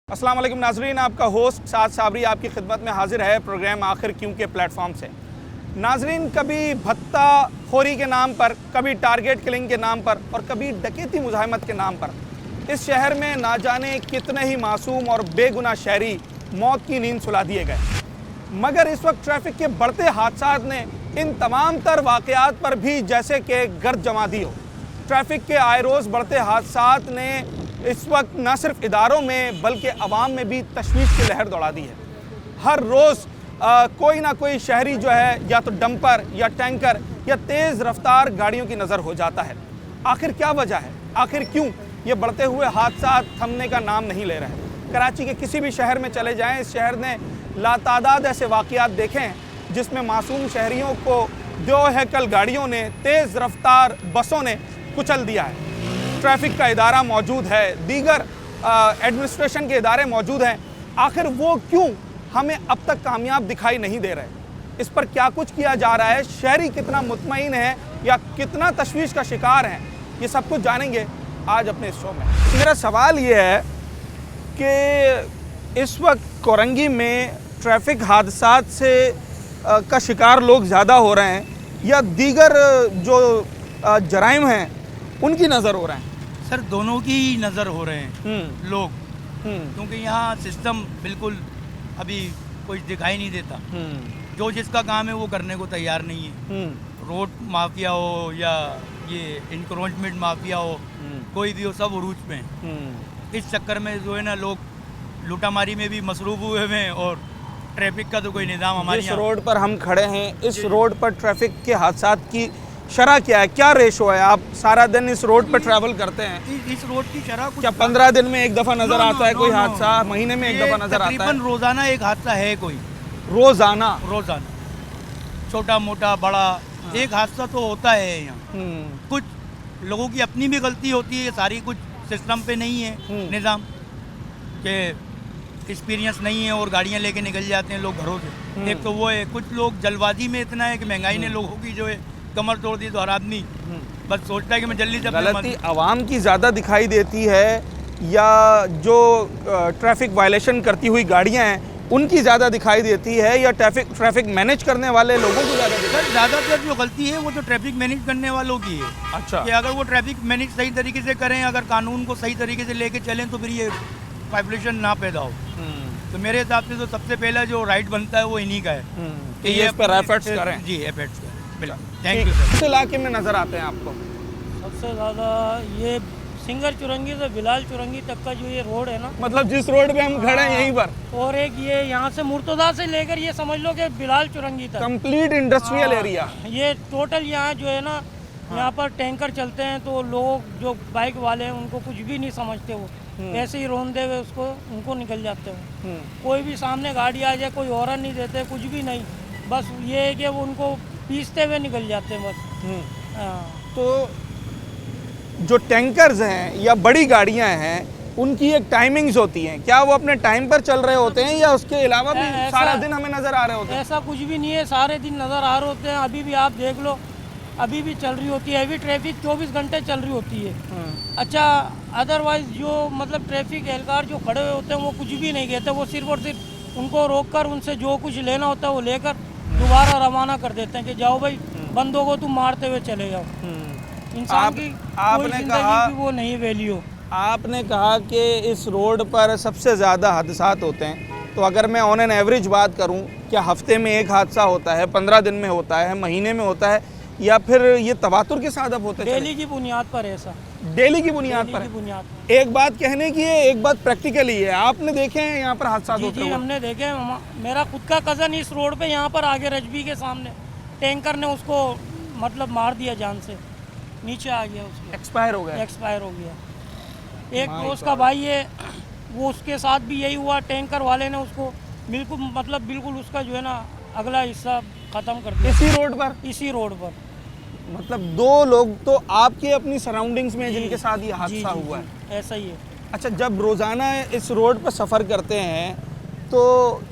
अस्सलाम वालेकुम नाजरीन, आपका होस्ट साद साबरी आपकी खिदमत में हाजिर है प्रोग्राम आखिर क्यों के प्लेटफॉर्म से। नाजरीन, कभी भत्ता खोरी के नाम पर, कभी टारगेट किलिंग के नाम पर और कभी डकैती मुजाहिमत के नाम पर इस शहर में ना जाने कितने ही मासूम और बेगुनाह शहरी मौत की नींद सुला दिए गए। मगर इस वक्त ट्रैफिक के बढ़ते हादसात ने इन तमाम तर वाक़यात पर भी जैसे कि गर्द जमा दी हो। ट्रैफिक के आए रोज़ बढ़ते हादसात ने इस वक्त न सिर्फ इदारों में बल्कि अवाम में भी तशवीश की लहर दौड़ा दी है। हर रोज़ कोई ना कोई शहरी जो है या तो डंपर या टैंकर या तेज़ रफ्तार गाड़ियों की नज़र हो जाता है। आखिर क्या वजह है, आखिर क्यों ये बढ़ते हुए हादसा थमने का नाम नहीं ले रहे हैं। कराची के किसी भी शहर में चले जाएं, इस शहर ने लातादाद ऐसे वाक़यात देखे हैं जिसमें मासूम शहरियों को दो हैकल गाड़ियों ने, तेज़ रफ्तार बसों ने कुचल दिया है। ट्रैफिक का इदारा मौजूद है, दीगर एडमिनिस्ट्रेशन के इदारे मौजूद हैं, आखिर वो क्यों हमें अब तक कामयाब दिखाई नहीं दे रहे। इस पर क्या कुछ किया जा रहा है, शहरी कितना मुतमईन है या कितना तशवीश का शिकार हैं, ये सब कुछ जानेंगे आज अपने इस शो में। मेरा सवाल ये है कि इस वक्त कोरंगी में ट्रैफिक हादसात से का शिकार लोग ज़्यादा हो रहे हैं या दीगर जो जराइम हैं उनकी नज़र हो रहे हैं? सर, दोनों की नज़र हो रहे हैं लोग, क्योंकि यहाँ सिस्टम बिल्कुल अभी कुछ दिखाई नहीं देता। जो जिसका काम है वो करने को तैयार नहीं है। रोड माफिया हो या ये इंक्रोचमेंट माफिया हो, कोई भी हो, सब उरूज पे हैं। इस चक्कर में जो है ना, लोग लूटामारी में भी मसरूफ़ हुए हैं और ट्रैफिक का तो कोई निज़ाम हमारे इस रोड पर हम खड़े हैं, इस रोड पर ट्रैफिक के हादसात की शरह क्या है, क्या रेशो है? आप सारा दिन इस रोड पर ट्रैवल करते हैं, इस रोड की शरह कुछ क्या 15 दिन में एक दफ़ा नज़र आता है कोई हादसा, महीने में एक दफ़ा नज़र आता है? तकरीबन रोज़ाना एक हादसा है कोई। रोज़ाना छोटा मोटा बड़ा एक हादसा तो होता है यहाँ। कुछ लोगों की अपनी भी गलती होती है, सारी कुछ सिस्टम पे नहीं है निज़ाम के, एक्सपीरियंस नहीं है और गाड़ियाँ लेके निकल जाते हैं लोग घरों से। एक तो वो है, कुछ लोग जल्दबाजी में इतना है कि महंगाई ने लोगों की जो है कमर तोड़ दी, तो हर आदमी बस सोचता है कि मैं जल्दी से। गलती आवाम की ज़्यादा दिखाई देती है या जो ट्रैफिक वायलेशन करती हुई गाड़ियाँ हैं उनकी ज़्यादा दिखाई देती है या ट्रैफिक मैनेज करने वाले लोगों की ज़्यादा दिखाई? सर, ज़्यादातर जो गलती है वो तो ट्रैफिक मैनेज करने वालों की है। अच्छा, कि अगर वो ट्रैफिक मैनेज सही तरीके से करें, अगर कानून को सही तरीके से लेके चलें, तो फिर ये पॉपुलेशन ना पैदा हो। तो मेरे हिसाब से तो सबसे पहला जो राइट बनता है वो इन्हीं का है कि ये इस पर एफर्ट्स करें। जी, एफर्ट्स करें, बिल्कुल। Thank you sir. किस इलाके में नज़र आते हैं आपको? सबसे ज़्यादा ये सिंगर चुरंगी से बिलाल चुरंगी तक का जो ये रोड है ना, मतलब जिस रोड पे हम खड़े हैं यहीं पर, और एक ये यहाँ से मुर्तदा से लेकर ये समझ लो कि बिलाल चुरंगी तक कंप्लीट इंडस्ट्रियल एरिया। ये टोटल यहाँ जो है ना, यहाँ पर टैंकर चलते हैं तो लोग जो बाइक वाले हैं उनको कुछ भी नहीं समझते, वो ऐसे ही रोंदे हुए उसको उनको निकल जाते हो। कोई भी सामने गाड़ी आ जाए, कोई हॉर्न नहीं देते, कुछ भी नहीं, बस ये है कि वो उनको पीसते हुए निकल जाते हैं बस। तो जो टैंकर्स हैं या बड़ी गाड़ियां हैं उनकी एक टाइमिंग्स होती हैं, क्या वो अपने टाइम पर चल रहे होते हैं या उसके अलावा भी सारा दिन हमें नज़र आ रहे होते हैं? ऐसा कुछ भी नहीं है, सारे दिन नज़र आ रहे होते हैं। अभी भी आप देख लो, अभी भी चल रही होती है, हैवी ट्रैफिक 24 घंटे चल रही होती है। अच्छा, अदरवाइज जो मतलब ट्रैफिक एहलकार जो खड़े हुए होते हैं वो कुछ भी नहीं कहते, वो सिर्फ और सिर्फ उनको रोककर उनसे जो कुछ लेना होता है वो लेकर दोबारा रवाना कर देते हैं कि जाओ भाई, बंदों को तुम मारते हुए चले जाओ। इंसान की कोई जिंदगी की वो नहीं वैल्यू। आपने कहा कि इस रोड पर सबसे ज़्यादा हादसात होते हैं, तो अगर मैं ऑन एन एवरेज बात करूं, क्या हफ्ते में एक हादसा होता है, 15 दिन में होता है, महीने में होता है, या फिर ये तवातुर के साथ अब होते हैं? डेली की बुनियाद पर ऐसा, डेली की बुनियाद पर? एक बात कहने की है, एक बात प्रैक्टिकली है। आपने देखे हैं यहाँ पर हादसा होते हुए? हमने देखे। मेरा खुद का कज़न इस रोड पे यहाँ पर आगे रजबी के सामने टैंकर ने उसको मतलब मार दिया, जान से नीचे आ गया, उसको एक्सपायर हो गया। एक तो उसका भाई है, वो उसके साथ भी यही हुआ, टैंकर वाले ने उसको बिल्कुल उसका जो है ना अगला हिस्सा ख़त्म कर दिया। इसी रोड पर मतलब दो लोग तो आपके अपनी सराउंडिंग्स में जिनके साथ ये हादसा हुआ है? ऐसा ही है। अच्छा, जब रोज़ाना इस रोड पर सफ़र करते हैं तो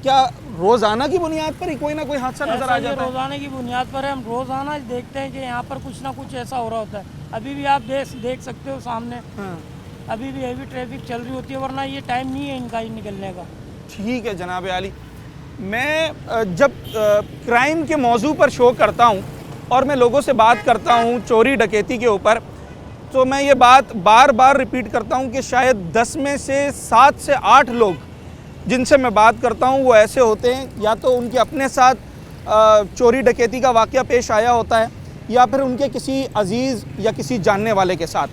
क्या रोज़ाना की बुनियाद पर ही कोई ना कोई हादसा नज़र आ जाता है? रोज़ाना की बुनियाद पर हम रोज़ाना देखते हैं कि यहाँ पर कुछ ना कुछ ऐसा हो रहा होता है। अभी भी आप देख सकते हो सामने अभी भी हैवी ट्रैफिक चल रही होती है, वरना ये टाइम नहीं है इनका ही निकलने का। ठीक है जनाब आली, मैं जब क्राइम के मौजू पर शो करता हूँ और मैं लोगों से बात करता हूँ चोरी डकैती के ऊपर, तो मैं ये बात बार बार रिपीट करता हूँ कि शायद 10 में से 7 से 8 लोग जिनसे मैं बात करता हूँ वो ऐसे होते हैं, या तो उनके अपने साथ चोरी डकैती का वाक़या पेश आया होता है या फिर उनके किसी अजीज़ या किसी जानने वाले के साथ।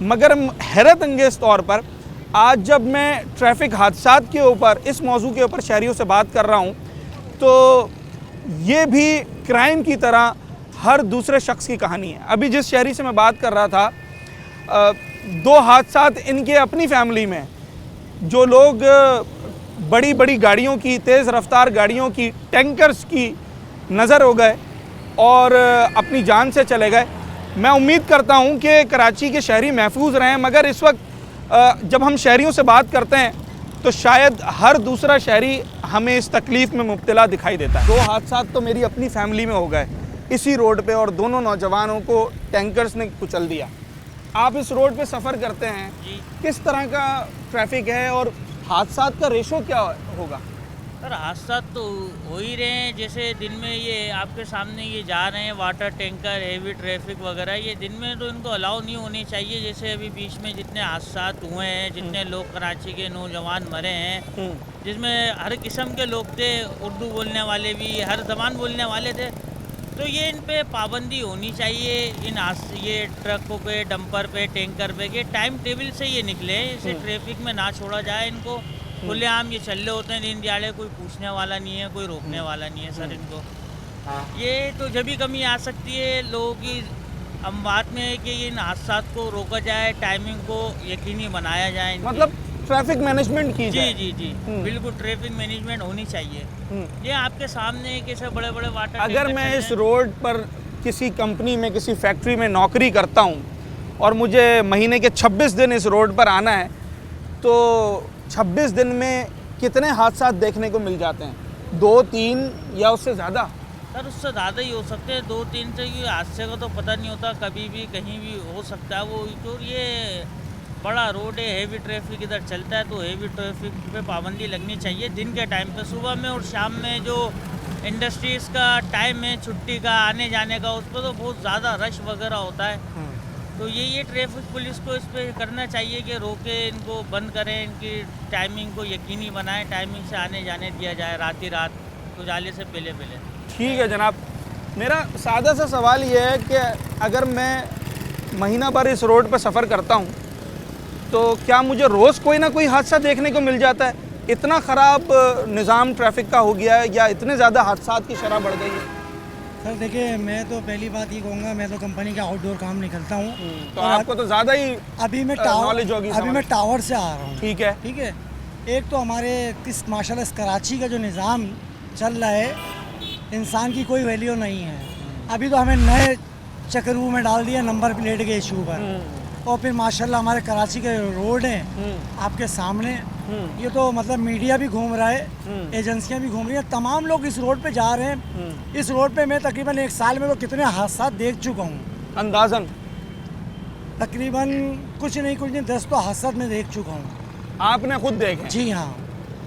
मगर हैरत अंगेज़ तौर पर आज जब मैं ट्रैफिक हादसात के ऊपर इस मौजू के ऊपर शहरियों से बात कर रहा हूँ तो ये भी क्राइम की तरह हर दूसरे शख्स की कहानी है। अभी जिस शहरी से मैं बात कर रहा था, 2 हादसात इनके अपनी फैमिली में, जो लोग बड़ी बड़ी गाड़ियों की, तेज़ रफ्तार गाड़ियों की, टैंकर्स की नज़र हो गए और अपनी जान से चले गए। मैं उम्मीद करता हूं कि कराची के शहरी महफूज रहें, मगर इस वक्त जब हम शहरियों से बात करते हैं तो शायद हर दूसरा शहरी हमें इस तकलीफ़ में मुब्तला दिखाई देता है। 2 हादसात तो मेरी अपनी फैमिली में हो गए इसी रोड पे, और दोनों नौजवानों को टैंकर्स ने कुचल दिया। आप इस रोड पे सफ़र करते हैं, किस तरह का ट्रैफिक है और हादसात का रेशो क्या होगा? सर हादसा तो हो ही रहे हैं, जैसे दिन में ये आपके सामने ये जा रहे हैं वाटर टैंकर, हेवी ट्रैफिक वगैरह, ये दिन में तो इनको अलाउ नहीं होनी चाहिए। जैसे अभी बीच में जितने हादसा हुए हैं, जितने लोग कराची के नौजवान मरे हैं, जिसमें हर किस्म के लोग थे, उर्दू बोलने वाले भी, हर ज़बान बोलने वाले थे, तो ये इन पे पाबंदी होनी चाहिए। ये ट्रकों पे, डंपर पे, टैंकर पे के टाइम टेबल से ये निकले, इसे ट्रैफिक में ना छोड़ा जाए। इनको खुलेआम ये चल रहे होते हैं दिन दिहाड़े, कोई पूछने वाला नहीं है, कोई रोकने वाला नहीं है सर इनको। ये तो जब भी कमी आ सकती है लोगों की हम बात में है कि इन हादसा को रोका जाए, टाइमिंग को यकीनी बनाया जाए, मतलब ट्रैफिक मैनेजमेंट की जाए। जी जी जी बिल्कुल, ट्रैफिक मैनेजमेंट होनी चाहिए। ये आपके सामने कैसे बड़े बड़े वाटर, अगर मैं इस रोड पर किसी कंपनी में, किसी फैक्ट्री में नौकरी करता हूँ और मुझे महीने के 26 दिन इस रोड पर आना है, तो 26 दिन में कितने हादसा देखने को मिल जाते हैं? 2-3 या उससे ज़्यादा? सर उससे ज़्यादा ही हो सकते हैं, 2-3 से। हादसे का तो पता नहीं होता, कभी भी कहीं भी हो सकता है वो। तो ये बड़ा रोड है, हेवी ट्रैफिक इधर चलता है, तो हेवी ट्रैफिक पे पाबंदी लगनी चाहिए दिन के टाइम पे। सुबह में और शाम में जो इंडस्ट्रीज़ का टाइम है छुट्टी का, आने जाने का, उस पर तो बहुत ज़्यादा रश वगैरह होता है। तो ये ट्रैफिक पुलिस को इस पर करना चाहिए कि रोके, इनको बंद करें, इनकी टाइमिंग को यकीनी बनाएं, टाइमिंग से आने जाने दिया जाए, रात उजाले से पहले। ठीक है जनाब, मेरा सादा सा सवाल ये है कि अगर मैं महीना भर इस रोड पर सफ़र करता हूँ तो क्या मुझे रोज़ कोई ना कोई हादसा देखने को मिल जाता है? इतना ख़राब निज़ाम ट्रैफिक का हो गया है या इतने ज़्यादा हादसात की शरह बढ़ गई है? सर देखिए, मैं तो पहली बात ये कहूँगा, मैं तो कंपनी का आउटडोर काम निकलता हूँ, तो आपको तो ज़्यादा ही अभी मैं नॉलेज होगी। अभी मैं टावर से आ रहा हूँ। ठीक है। एक तो हमारे माशाल्लाह इस कराची का जो निज़ाम चल रहा है, इंसान की कोई वैल्यू नहीं है। अभी तो हमें नए चक्रू में डाल दिया नंबर प्लेट के इशू पर, और फिर माशाल्लाह हमारे कराची के रोड हैं आपके सामने। ये तो मतलब मीडिया भी घूम रहा है, एजेंसियां भी घूम रही हैं, तमाम लोग इस रोड पे जा रहे हैं। इस रोड पे मैं तकरीबन 1 साल में तो कितने हादसा देख चुका हूँ, अंदाजन तकरीबन कुछ नहीं 10 तो हादसा मैं देख चुका हूँ। आपने खुद देखे? जी हाँ,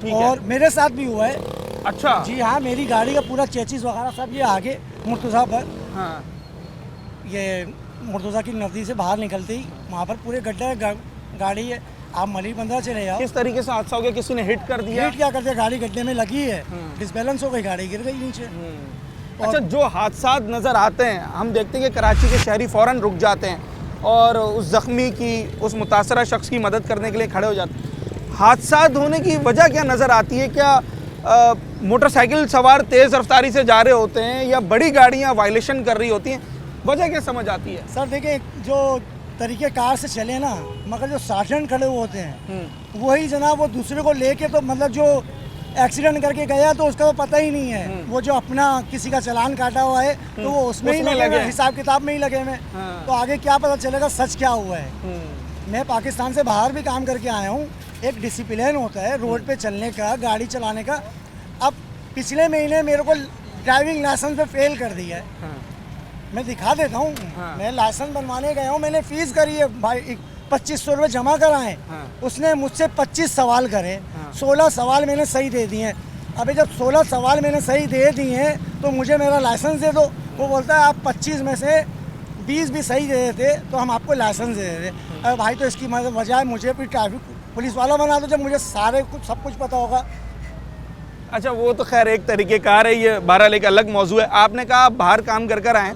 ठीक और है। मेरे साथ भी हुआ है। अच्छा जी हाँ, मेरी गाड़ी का पूरा चेचिस वगैरह सब ये आगे मुर्तज़ा पर, हाँ, ये मुर्तज़ा की नदी से बाहर निकलते ही वहाँ पर पूरे गड्ढा है, गाड़ी है, आप मलिक बंदरा चले जाओ। किस तरीके से हादसा हो गया? किसी ने हिट कर दिया? हिट क्या करते, गाड़ी गड्ढे में लगी है, डिसबैलेंस हो गई, गाड़ी गिर गई नीचे। अच्छा, जो हादसात नज़र आते हैं, हम देखते हैं कि कराची के शहरी फ़ौरन रुक जाते हैं और उस ज़ख्मी की, उस मुतासरा शख्स की मदद करने के लिए खड़े हो जाते हैं। हादसात होने की वजह क्या नज़र आती है? क्या मोटरसाइकिल सवार तेज़ रफ्तारी से जा रहे होते हैं या बड़ी गाड़ियाँ वायलेशन कर रही होती हैं? वजह क्या समझ आती है? सर देखिए, जो तरीके कार से चले ना, मगर जो सार्जेंट खड़े हुए होते हैं वही जनाब, वो दूसरे को लेके, तो मतलब जो एक्सीडेंट करके गया तो उसका तो पता ही नहीं है। वो जो अपना किसी का चालान काटा हुआ है तो वो उसमें ही लगे, हिसाब किताब में ही लगे हुए। तो आगे क्या पता चलेगा सच क्या हुआ है। मैं पाकिस्तान से बाहर भी काम करके आया हूँ। एक डिसिप्लिन होता है रोड पे चलने का, गाड़ी चलाने का। अब पिछले महीने मेरे को ड्राइविंग लाइसेंस पे फेल कर दिया है। मैं दिखा देता हूँ। मैं लाइसेंस बनवाने गया हूँ, मैंने फ़ीस करी है भाई 2500 रुपये जमा कराएं। हाँ। उसने मुझसे 25 सवाल करे, 16 सवाल मैंने सही दे दिए। अभी जब 16 सवाल मैंने सही दे दिए हैं तो मुझे मेरा लाइसेंस दे दो। वो बोलता है आप 25 में से 20 भी सही दे देते तो हम आपको लाइसेंस दे देते। अरे भाई, तो इसकी वजह मुझे भी ट्रैफिक पुलिस वाला बना दो जब मुझे सारे कुछ सब कुछ पता होगा। अच्छा, वो तो खैर एक तरीके कार है, ये बहरहाल एक अलग मौजू है। आपने कहा आप बाहर काम कर कर आए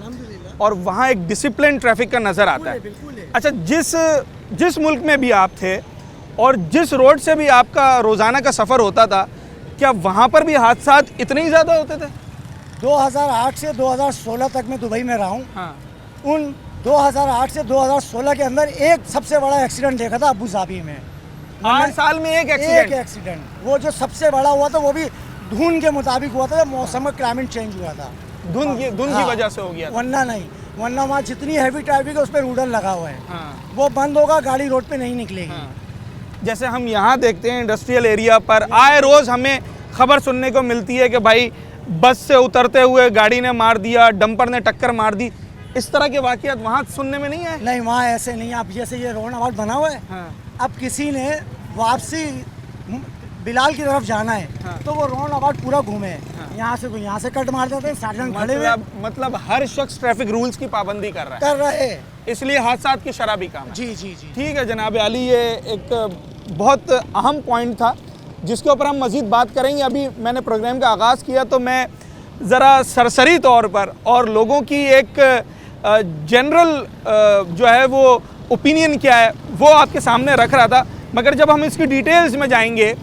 और वहाँ एक डिसिप्लिन ट्रैफिक का नज़र आता है। अच्छा, जिस मुल्क में भी आप थे और जिस रोड से भी आपका रोज़ाना का सफ़र होता था, क्या वहाँ पर भी हादसा इतने ही ज़्यादा होते थे? 2008 से 2016 तक मैं दुबई में रहा हूँ। हाँ। उन 2008 से 2016 के अंदर एक सबसे बड़ा एक्सीडेंट देखा था अबू धाबी में। 8 साल में एक एक्सीडेंट, वो जो सबसे बड़ा हुआ था वो भी धुंध के मुताबिक हुआ था, मौसम का क्लाइमेट चेंज हुआ था। धुंध की वजह से हो गया था। वरना नहीं, वरना वहाँ जितनी हैवी ट्रैफिक है उस पर रूडर लगा हुआ है। हाँ। वो बंद होगा, गाड़ी रोड पे नहीं निकलेगी। हाँ। जैसे हम यहाँ देखते हैं इंडस्ट्रियल एरिया पर आए रोज़ हमें खबर सुनने को मिलती है कि भाई बस से उतरते हुए गाड़ी ने मार दिया, डंपर ने टक्कर मार दी। इस तरह के वाक़यात वहाँ सुनने में नहीं आए? नहीं, वहाँ ऐसे नहीं। आप जैसे ये रोड अबाउट बना हुआ है, हाँ। अब किसी ने वापसी बिलाल की तरफ जाना है, हाँ। तो वो राउंड अबाउट पूरा घूमे, यहाँ से कट मार देते हैं। साधन खड़े हुए मतलब हर शख्स ट्रैफिक रूल्स की पाबंदी कर रहा है, इसलिए हादसा की शरह भी कम है। जी जी जी। ठीक है जनाब अली, ये एक बहुत अहम पॉइंट था जिसके ऊपर हम मज़ीद बात करेंगे। अभी मैंने प्रोग्राम का आगाज़ किया तो मैं ज़रा सरसरी तौर पर और लोगों की एक जनरल जो है वो ओपिनियन क्या है वो आपके सामने रख रहा था, मगर जब हम इसकी डिटेल्स में जाएंगे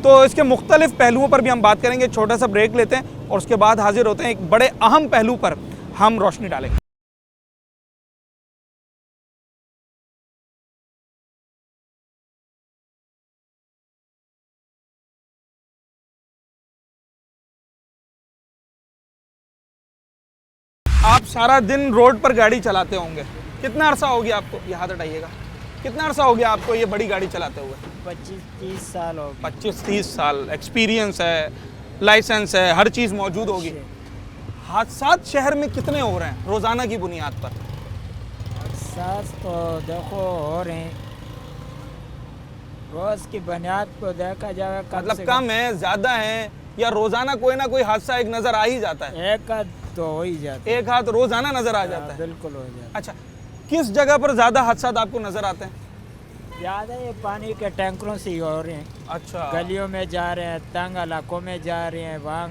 तो इसके मुख्तलिफ पहलुओं पर भी हम बात करेंगे। छोटा सा ब्रेक लेते हैं और उसके बाद हाजिर होते हैं एक बड़े अहम पहलू पर हम रोशनी डालेंगे। आप सारा दिन रोड पर गाड़ी चलाते होंगे, कितना अरसा हो गया आपको, ये हाथ हटाइएगा, कितना अरसा हो गया आपको ये बड़ी गाड़ी चलाते हुए? 25-30 साल हो गए। 25-30 साल एक्सपीरियंस है, लाइसेंस है, हर चीज़ मौजूद होगी। हादसात शहर में कितने हो रहे हैं रोज़ाना की बुनियाद पर? हादसात तो देखो हो रहे हैं, रोज़ की बुनियाद को देखा जाए मतलब कम है, ज़्यादा है, या रोज़ाना कोई ना कोई हादसा एक नज़र आ ही जाता है? एक आध तो हो ही जाता है। एक हाथ रोज़ाना नज़र आ जाता है? बिल्कुल हो जाता है। अच्छा, किस जगह पर ज़्यादा हादसात आपको नज़र आते हैं? ज़्यादा ये पानी के टैंकरों से ही हो रहे हैं। अच्छा, गलियों में जा रहे हैं, तंग इलाकों में जा रहे हैं, वहाँ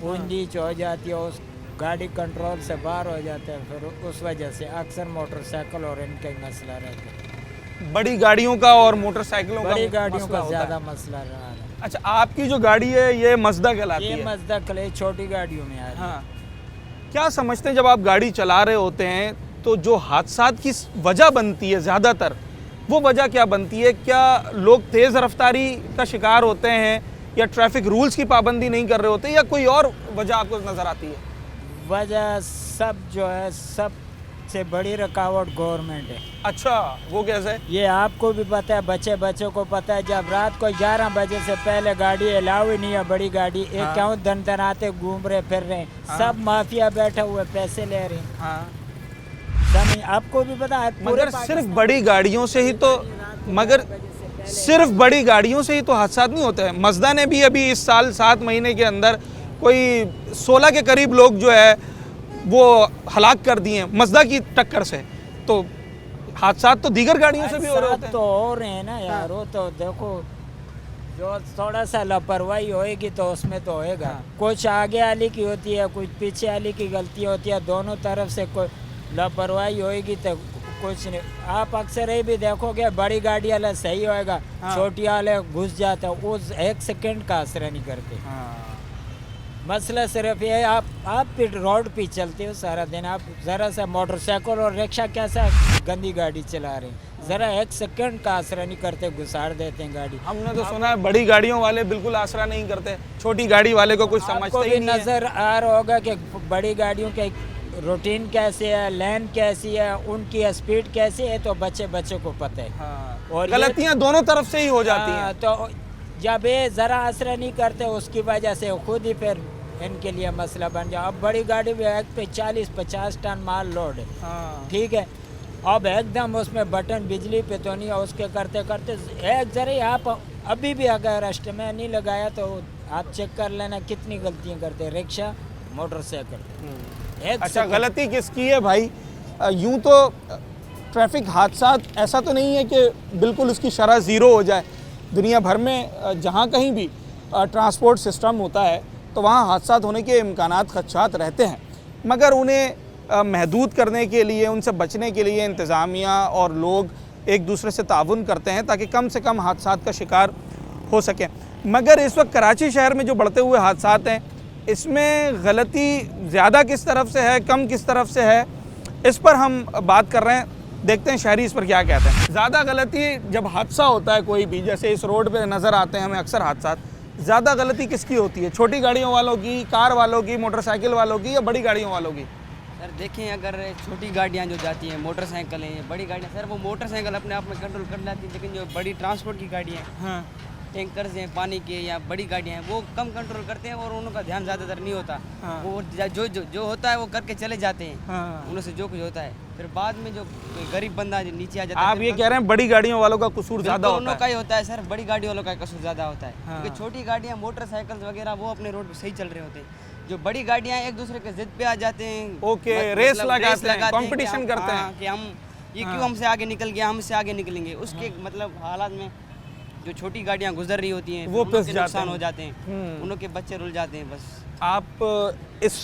ऊंची हो जाती है, उस गाड़ी कंट्रोल से बाहर हो जाते हैं, फिर उस वजह से अक्सर मोटरसाइकिल और इनका ही मसला रहता है। बड़ी गाड़ियों का और मोटरसाइकिलों का बड़ी गाड़ियों मसला का होता है। ज़्यादा मसला रहा है। अच्छा, आपकी जो गाड़ी है ये मज़दा कहलाती ये है? मज़दा कले छोटी गाड़ियों में आ रही है। हाँ। क्या समझते हैं जब आप गाड़ी चला रहे होते हैं तो जो हादसात की वजह बनती है ज़्यादातर, वो वजह क्या बनती है? क्या लोग तेज़ रफ्तारी का शिकार होते हैं, या ट्रैफिक रूल्स की पाबंदी नहीं कर रहे होते, या कोई और वजह आपको नज़र आती है? वजह सब जो है सबसे बड़ी रुकावट गवर्नमेंट है। अच्छा, वो कैसे? ये आपको भी पता है, बच्चों को पता है, जब रात को 11 बजे से पहले गाड़ी अलाउ ही नहीं है, बड़ी गाड़ी एक क्यों दन आते घूम रहे फिर रहे हैं। सब माफिया बैठे हुए पैसे ले रहे हैं। हाँ, नहीं, आपको भी पता है मगर सिर्फ बड़ी गाड़ियों से ही तो सिर्फ बड़ी गाड़ियों से ही तो हादसा नहीं होते हैं। मज़दा ने भी अभी इस साल 7 महीने के अंदर कोई 16 के करीब लोग जो है वो हलाक कर दिए हैं मज़दा की टक्कर से। तो हादसा तो दीगर गाड़ियों से भी हो रहे होते हैं। तो हो रहे हैं ना यार, वो तो देखो जो थोड़ा सा लापरवाही होएगी तो उसमें तो होएगा। कुछ आगे वाली की होती है, कुछ पीछे वाली की गलती होती है, दोनों तरफ से कोई लापरवाही होएगी तो कुछ नहीं। आप अक्सर ये भी देखोगे बड़ी गाड़ी वाला सही होएगा, छोटी वाले घुस जाता है, वो 1 सेकंड का असर नहीं करते। मसला सिर्फ ये आप भी रोड पे चलते हो सारा दिन, आप ज़रा सा मोटरसाइकिल और रिक्शा कैसा गंदी गाड़ी चला रहे हैं, ज़रा 1 सेकंड का आसरा नहीं करते, घुसाड़ देते हैं गाड़ी। हमने तो सुना है बड़ी गाड़ियों वाले बिल्कुल आसरा नहीं करते, छोटी गाड़ी वाले को कुछ समझते ही नहीं है। नज़र आ रहा होगा कि बड़ी गाड़ियों के रूटीन कैसे है, लेन कैसी है, उनकी स्पीड कैसी है, तो बच्चे को पता है। हाँ। और गलतियाँ दोनों तरफ से ही हो जाती हैं। तो जब ये ज़रा आसरा नहीं करते उसकी वजह से खुद ही फिर इनके लिए मसला बन जाए। अब बड़ी गाड़ी में एक पे 40-50 टन माल लोड है, ठीक है, अब एकदम उसमें बटन बिजली पे तो नहीं है, उसके करते करते एक जरे आप अभी भी अगर अष्ट में नहीं लगाया तो आप चेक कर लेना कितनी गलतियां करते हैं रिक्शा मोटरसाइकिल। एक अच्छा, सेकंड- गलती किसकी है भाई? यूं तो ट्रैफिक हादसा ऐसा तो नहीं है कि बिल्कुल उसकी शरह ज़ीरो हो जाए। दुनिया भर में जहाँ कहीं भी ट्रांसपोर्ट सिस्टम होता है तो वहाँ हादसा होने के इम्कानात खदशात रहते हैं, मगर उन्हें महदूद करने के लिए, उनसे बचने के लिए इंतज़ामिया और लोग एक दूसरे से ताउन करते हैं ताकि कम से कम हादसात का शिकार हो सकें। मगर इस वक्त कराची शहर में जो बढ़ते हुए हादसात हैं, इसमें गलती ज़्यादा किस तरफ से है, कम किस तरफ से है, इस पर हम बात कर रहे हैं। देखते हैं शहरी इस पर क्या कहते हैं। ज़्यादा गलती जब हादसा होता है कोई भी, जैसे इस रोड पे नज़र आते हैं हमें अक्सर हादसात, ज़्यादा गलती किसकी होती है? छोटी गाड़ियों वालों की, कार वालों की, मोटरसाइकिल वालों की, या बड़ी गाड़ियों वालों की? सर देखें, अगर छोटी गाड़ियाँ जो जाती हैं, मोटरसाइकिल हैं, बड़ी गाड़ियाँ, सर वो मोटरसाइकिल अपने आप में कंट्रोल कर लेती हैं, लेकिन जो बड़ी ट्रांसपोर्ट की गाड़ियाँ हैं, हाँ, टैंकर्स हैं पानी के या बड़ी गाड़ियाँ हैं, वो कम कंट्रोल करते हैं और उनका ध्यान ज़्यादातर नहीं होता। हाँ। वो जो होता है वो करके चले जाते हैं, हाँ। उनसे जो कुछ होता है, फिर बाद में जो कोई गरीब बंदा जो नीचे आ जाता है, आप ये कह रहे हैं बड़ी गाड़ियों वालों का कसूर ज़्यादा बिल्कुल होता उन है? का ही होता है सर, बड़ी गाड़ी वालों का कसूर ज़्यादा होता है, हाँ। क्योंकि छोटी गाड़ियाँ, मोटरसाइकिल वगैरह वो अपने रोड पे सही चल रहे होते हैं। जो बड़ी गाड़ियाँ एक दूसरे के जिद पे आ जाते हैं, ओके, मतलब रेस लगाते हैं, कि कंपटीशन हम- करते हैं। हाँ, कि हम ये क्यों हमसे आगे निकल गया, हमसे आगे निकलेंगे, उसके मतलब हालात में जो छोटी गाड़ियाँ गुजर रही होती हैं वो फिर पिस उनके जाते नुकसान हैं। हो जाते हैं, उनके बच्चे रुल जाते हैं। बस आप इस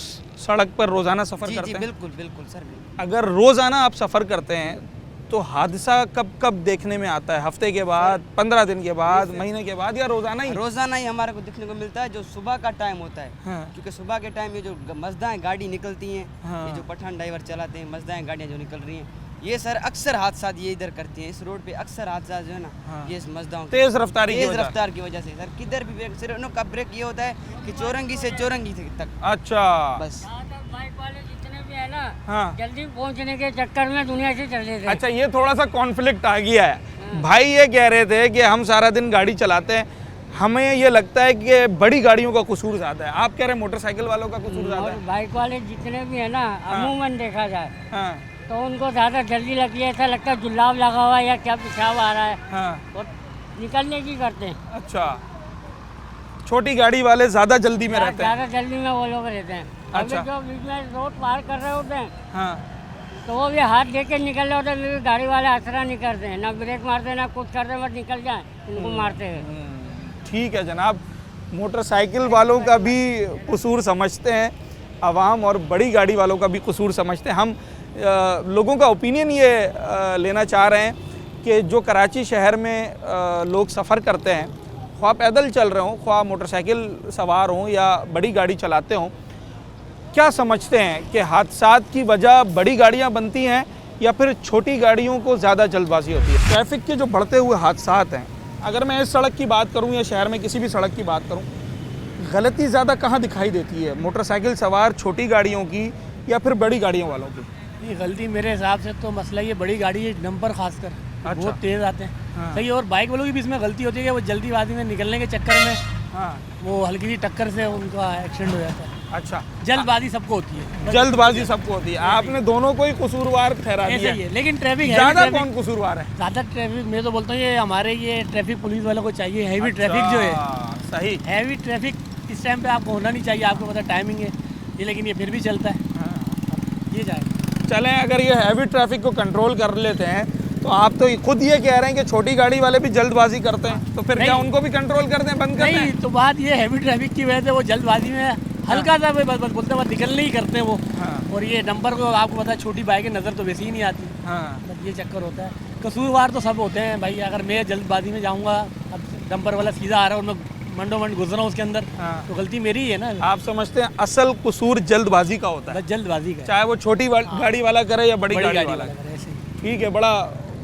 सड़क पर रोज़ाना सफ़र जी करते जी हैं? बिल्कुल बिल्कुल सर, बिल्कुल। अगर रोज़ाना आप सफ़र करते हैं तो हादसा कब कब देखने में आता है? हफ्ते के बाद, 15 दिन के बाद, महीने के बाद, या रोज़ाना ही? रोज़ाना ही हमारे को देखने को मिलता है जो सुबह का टाइम होता है, हाँ। क्योंकि सुबह के टाइम ये जो मजदाएं गाड़ी निकलती हैं, हाँ। ये जो पठान ड्राइवर चलाते हैं, मजदाएं गाड़ियाँ जो निकल रही हैं, ये सर अक्सर हादसा ये इधर करती हैं, इस रोड पे अक्सर हादसा जो है ना, हाँ। ये इस मजदाओं तेज़ रफ्तारी की तेज वजह? रफ्तार की वजह से सर, किधर भी ब्रेक, सिर्फ उनका ब्रेक ये होता है कि चौरंगी से चौरंगी तक अच्छा, बस। बाइक वाले जितने भी है ना, हाँ। जल्दी पहुंचने के चक्कर में दुनिया से चल देते हैं। अच्छा, ये थोड़ा सा कॉन्फ्लिक्ट आ गया है। भाई ये कह रहे थे कि हम सारा दिन गाड़ी चलाते हैं, हमें ये लगता है कि बड़ी गाड़ियों का कसूर ज़्यादा है। आप कह रहे हैं मोटरसाइकिल वालों का कसूर ज़्यादा और है? बाइक वाले जितने भी है ना, अमूमन देखा जाए हाँ, तो उनको ज़्यादा जल्दी लगती है, ऐसा लगता है जुलाब लगा हुआ है या क्या पेशाब आ रहा है, हाँ। और निकलने की करते हैं। अच्छा, छोटी गाड़ी वाले ज़्यादा जल्दी में रहते हैं? ज़्यादा जल्दी में वो लोग रहते हैं। अच्छा। अभी जो बीच में रोड पार कर रहे होते हैं हाँ, तो वो भी हाथ दे के निकल रहे होते हैं, फिर भी गाड़ी वाले आसरा नहीं करते हैं, ना ब्रेक मारते हैं, ना कुछ करते हैं, बस निकल जाए इनको मारते हैं। ठीक है जनाब, मोटरसाइकिल वालों का भी कसूर समझते हैं आवाम, और बड़ी गाड़ी वालों का भी कसूर समझते हैं हम। लोगों का ओपिनियन ये लेना चाह रहे हैं कि जो कराची शहर में लोग सफ़र करते हैं, ख्वाह पैदल चल रहे हों, ख्वाह मोटरसाइकिल सवार हों या बड़ी गाड़ी चलाते हों, क्या समझते हैं कि हादसात की वजह बड़ी गाड़ियां बनती हैं या फिर छोटी गाड़ियों को ज़्यादा जल्दबाजी होती है? ट्रैफिक के जो बढ़ते हुए हादसात हैं, अगर मैं इस सड़क की बात करूं या शहर में किसी भी सड़क की बात करूं, गलती ज़्यादा कहाँ दिखाई देती है? मोटरसाइकिल सवार छोटी गाड़ियों की या फिर बड़ी गाड़ियों वालों की? ये गलती मेरे हिसाब से तो मसला ये बड़ी गाड़ी है, नंबर खासकर अच्छा। बहुत तेज़ आते हैं। हाँ। सही है, और बाइक वालों की भी इसमें गलती होती है कि वो जल्दीबाजी में निकलने के चक्कर में हाँ, वो हल्की सी टक्कर से उनका एक्सीडेंट हो जाता है। अच्छा, जल्दबाजी सबको होती है, जल्दबाजी सबको होती है। आपने दोनों को ही कसूरवार ठहरा ऐसा दिया। ही है। लेकिन ट्रैफिक है, ज़्यादा कौन कसूरवार है? ज़्यादा ट्रैफिक मैं तो बोलता हूँ ये हमारे ये ट्रैफिक पुलिस वालों को चाहिए। हैवी ट्रैफिक जो है, अच्छा, सही। हैवी ट्रैफिक इस टाइम पे आपको होना नहीं चाहिए, आपको पता टाइमिंग है ये, लेकिन ये फिर भी चलता है। हाँ। ये जाए चलें, अगर ये हैवी ट्रैफिक को कंट्रोल कर लेते हैं तो आप तो खुद ये कह रहे हैं कि छोटी गाड़ी वाले भी जल्दबाजी करते हैं, तो फिर क्या नहीं। उनको भी कंट्रोल कर दें, बंद कर नहीं, दें? तो बात ये हैवी ट्रैफिक की वजह से वो जल्दबाजी में हल्का सा बस बोलते हैं, निकलने ही करते हैं वो। हाँ। और ये नंबर को आपको पता है, छोटी बाइक नज़र तो वैसे ही नहीं आती, हाँ, बस ये चक्कर होता है। कसूरवार तो सब होते हैं भाई। अगर मैं जल्दबाजी में जाऊँगा, अब डंपर वाला सीधा आ रहा है और मैं मंडो मंड गुजरा हूँ उसके अंदर, हाँ। तो गलती मेरी ही है ना। आप समझते हैं असल कसूर जल्दबाजी का होता है, बस जल्दबाजी का, चाहे वो छोटी गाड़ी वाला करे या बड़ी गाड़ी वाला करे। करे, ऐसे ही। ठीक है, बड़ा